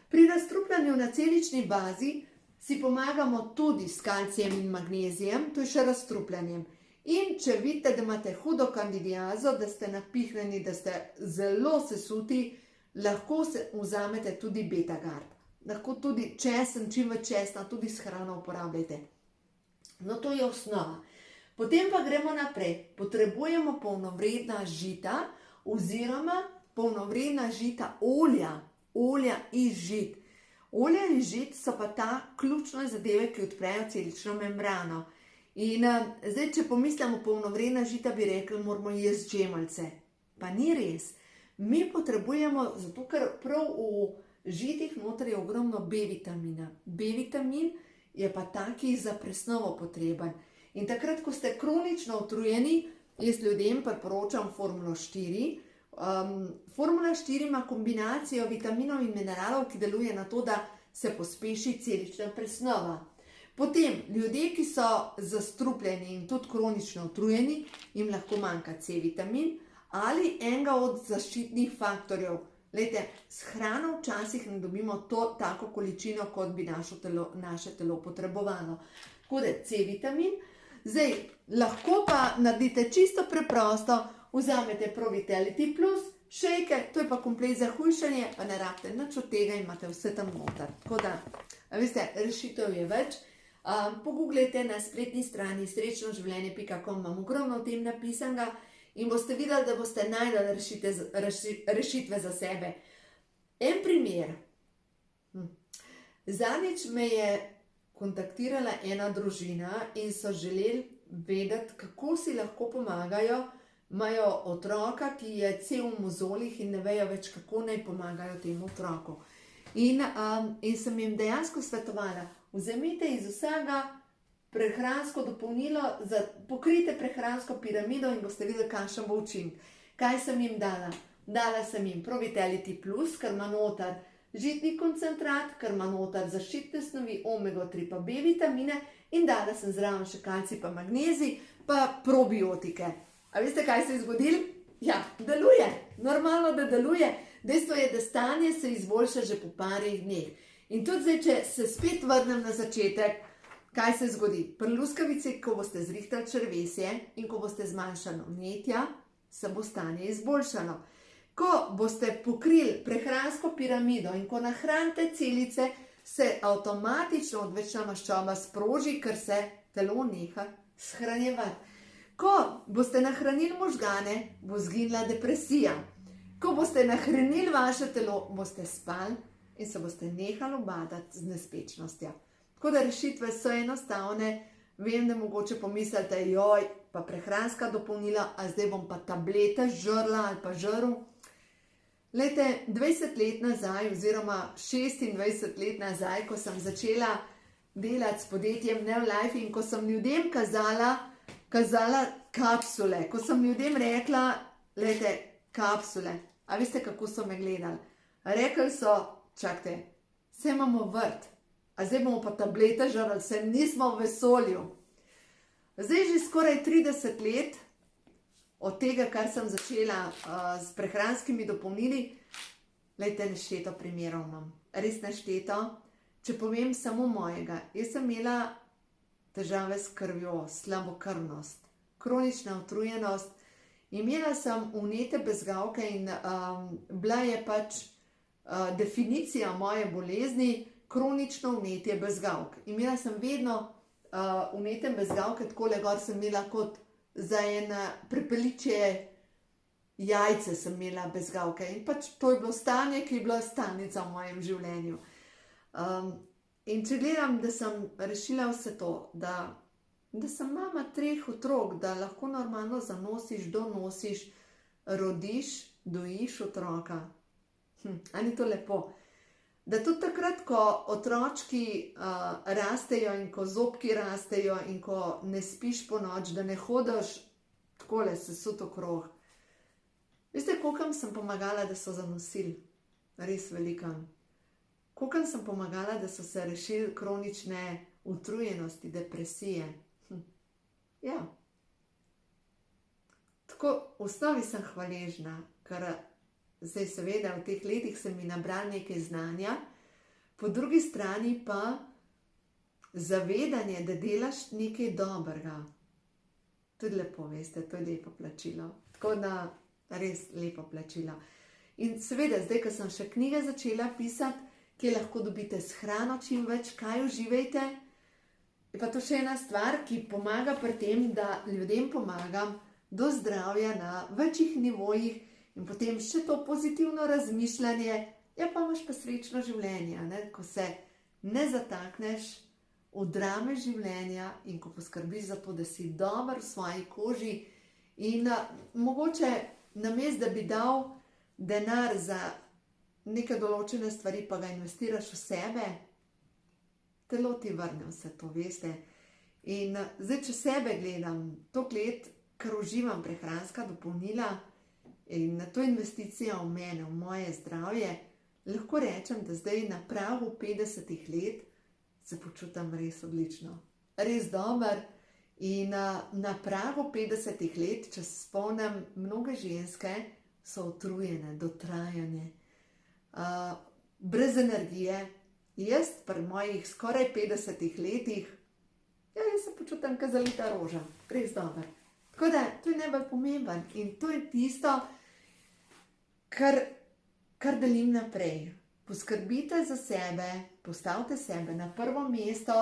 Pri razstrupljanju na celični bazi si pomagamo tudi s kalcijem in magnezijem, to je še razstrupljanjem. In če vidite, da imate hudo kandidiazo, da ste napihnjeni, da ste zelo sesuti, lahko se vzamete tudi Betagard. Lahko tudi česen, čim več česna, tudi s hrano uporabljate. No, to je osnova. Potem pa gremo naprej. Potrebujemo polnovredna žita oziroma polnovredna žita olja iz žit. Olja iz žit so pa ta ključne zadeve, ki odprejo celično membrano. In zdaj, če pomislimo polnovredna žita, bi rekli, moramo jesti džemljice. Pa ni res. Mi potrebujemo, zato ker prav v žitih noter je ogromno B-vitamina. B-vitamin je pa taki za presnovo potreben. In takrat, ko ste kronično utrujeni, jaz ljudem priporočam Formulo 4. Formula 4 ima kombinacijo vitaminov in mineralov, ki deluje na to, da se pospeši celična presnova. Potem, ljudje, ki so zastrupljeni in tudi kronično utrujeni, jim lahko manjka C-vitamin ali enega od zaščitnih faktorjev. Glejte, s hrano včasih ne dobimo tako količino, kot bi naše telo potrebovalo. Tako da C-vitamin. Zdaj, lahko pa naredite čisto preprosto, vzamete Pro-Vitality Plus, šejke, to je pa komplet za hujšanje, pa ne rabite nič od tega, imate vse tam noter. Tako da, veste, rešitev je več. Pogooglejte na spletni strani srečnoživljenje.com, imam ogromno o tem napisanega in boste videli, da boste najdeli rešitve za sebe. En primer. Zadnjič me je kontaktirala ena družina in so želeli vedeti, kako si lahko pomagajo. Imajo otroka, ki je cel v mozolih in ne vejo več, kako naj pomagajo temu otroku. In sem jim dejansko svetovala, vzemite iz vsega prehransko dopolnilo, pokrijte prehransko piramido in boste videli, kakšen bo učinek. Kaj sem jim dala? Dala sem jim Pro-Vitality Plus, ker ima noter žitni koncentrat, ker ima noter zaščitne snovi, omega-3 pa B-vitamine in dala sem zraven še kalcij pa magnezij pa probiotike. A veste, kaj se je zgodilo? Ja, deluje. Normalno, da deluje. Dejstvo je, da stanje se izboljša že po parih dneh. In tudi zdaj, če se spet vrnem na začetek, kaj se zgodi? Pri luskavici, ko boste zrihtali črevesje in ko boste zmanjšali vnetja, se bo stanje izboljšalo. Ko boste pokrili prehransko piramido in ko nahranite celice, se avtomatično odvečna maščoba sproži, ker se telo neha shranjevati. Ko boste nahranili možgane, bo zginila depresija. Ko boste nahranili vaše telo, boste spali in se boste nehali ubadati z nespečnostjo. Tako da rešitve so enostavne. Vem, da mogoče pomislite, joj, pa prehranska dopolnila, a zdaj bom pa tablete žrla ali pa žrl. Glejte, 20 let nazaj oziroma 26 let nazaj, ko sem začela delati s podjetjem Neolife in ko sem ljudem kazala kapsule, ko sem ljudem rekla, glejte, kapsule, a veste, kako so me gledali? Rekli so, čakajte, saj imamo vrt, a zdaj bomo pa tablete žrli, saj nismo v vesolju. Zdaj že skoraj 30 let od tega, kar sem začela s prehranskimi dopolnili, glejte, nešteto primerov imam, res nešteto. Če povem samo mojega, jaz sem imela težave s krvjo, slabokrvnost, kronična utrujenost, imela sem vnete bezgavke in bila je pač definicija moje bolezni kronično vnetje bezgavk. Imela sem vedno vnete bezgavke, takole gor sem imela kot za ena prepeličje jajce sem imela bezgavke in pač to je bilo stanje, ki je bila stalnica v mojem življenju. In če gledam, da sem rešila vse to, da sem mama 3 otrok, da lahko normalno zanosiš, donosiš, rodiš, dojiš otroka. A ni to lepo? Da tudi takrat, ko otročki rastejo in ko zobki rastejo in ko ne spiš po noč, da ne hodiš takole sesut okrog. Veste, kolikam sem pomagala, da so zanosili? Res velikam. Kolikam sem pomagala, da so se rešili kronične utrujenosti, depresije. Ja. Tako, v osnovi sem hvaležna, ker zdaj seveda v teh letih se mi nabral nekaj znanja, po drugi strani pa zavedanje, da delaš nekaj dobrega. tudi lepo, veste, to je lepo plačilo. Tako da res lepo plačilo. In seveda, zdaj, ko sem še knjige začela pisati, kje lahko dobite s hrano čim več, kaj uživajte, je pa to še ena stvar, ki pomaga pri tem, da ljudem pomagam do zdravja na večjih nivojih in potem še to pozitivno razmišljanje, ja pa imaš pa srečno življenje, ne? Ko se ne zatakneš v drame življenja in ko poskrbiš za to, da si dober v svoji koži in mogoče namesto, da bi dal denar za neke določene stvari, pa ga investiraš v sebe, telo ti vrne vse to, veste. In zdaj, če sebe gledam, toliko let, ker uživam prehranska dopolnila in to investicija v mene, v moje zdravje, lahko rečem, da zdaj na pragu 50 let se počutam res odlično, res dober in na pragu 50 let, če se spomnim, mnoge ženske so utrujene, dotrajane, brez energije. Jaz pri mojih skoraj 50 letih, ja, jaz se počutam kot zalita roža, res dober. Tako da, to je najbolj pomemben in to je tisto, kar delim naprej. Poskrbite za sebe, postavite sebe na prvo mesto,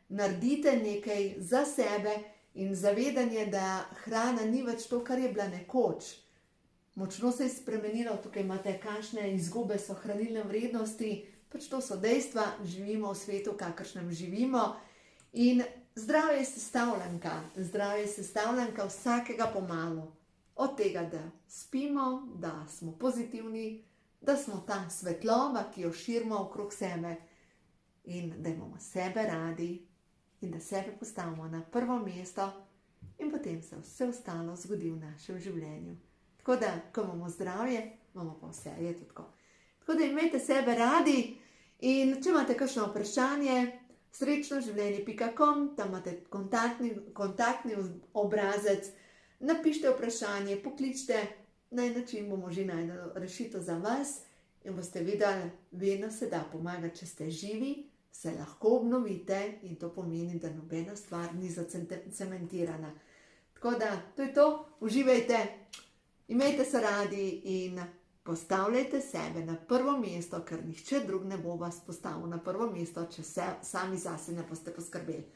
naredite nekaj za sebe in zavedanje, da hrana ni več to, kar je bila nekoč. Močno se je spremenilo, tukaj imate kakšne izgube so hranilne vrednosti, pač to so dejstva, živimo v svetu, kakršnem živimo in zdravje je sestavljanka vsakega pomalo. Od tega, da spimo, da smo pozitivni, da smo ta svetloba, ki jo širimo okrog sebe in da imamo sebe radi in da sebe postavimo na prvo mesto in potem se vse ostalo zgodi v našem življenju. Tako da, ko imamo zdravje, imamo pa vse, je to tako. Tako da imejte sebe radi in če imate kakšno vprašanje, srečnoživljenje.com, tam imate kontaktni obrazec, napišite vprašanje, pokličite, na en način bomo že našli rešitev za vas in boste videli, vedno se da pomagati, če ste živi, se lahko obnovite in to pomeni, da nobena stvar ni zacementirana. Tako da, to je to, uživajte, imejte se radi in postavljajte sebe na prvo mesto, ker nihče drug ne bo vas postavil na prvo mesto, če sami zase ne boste poskrbeli.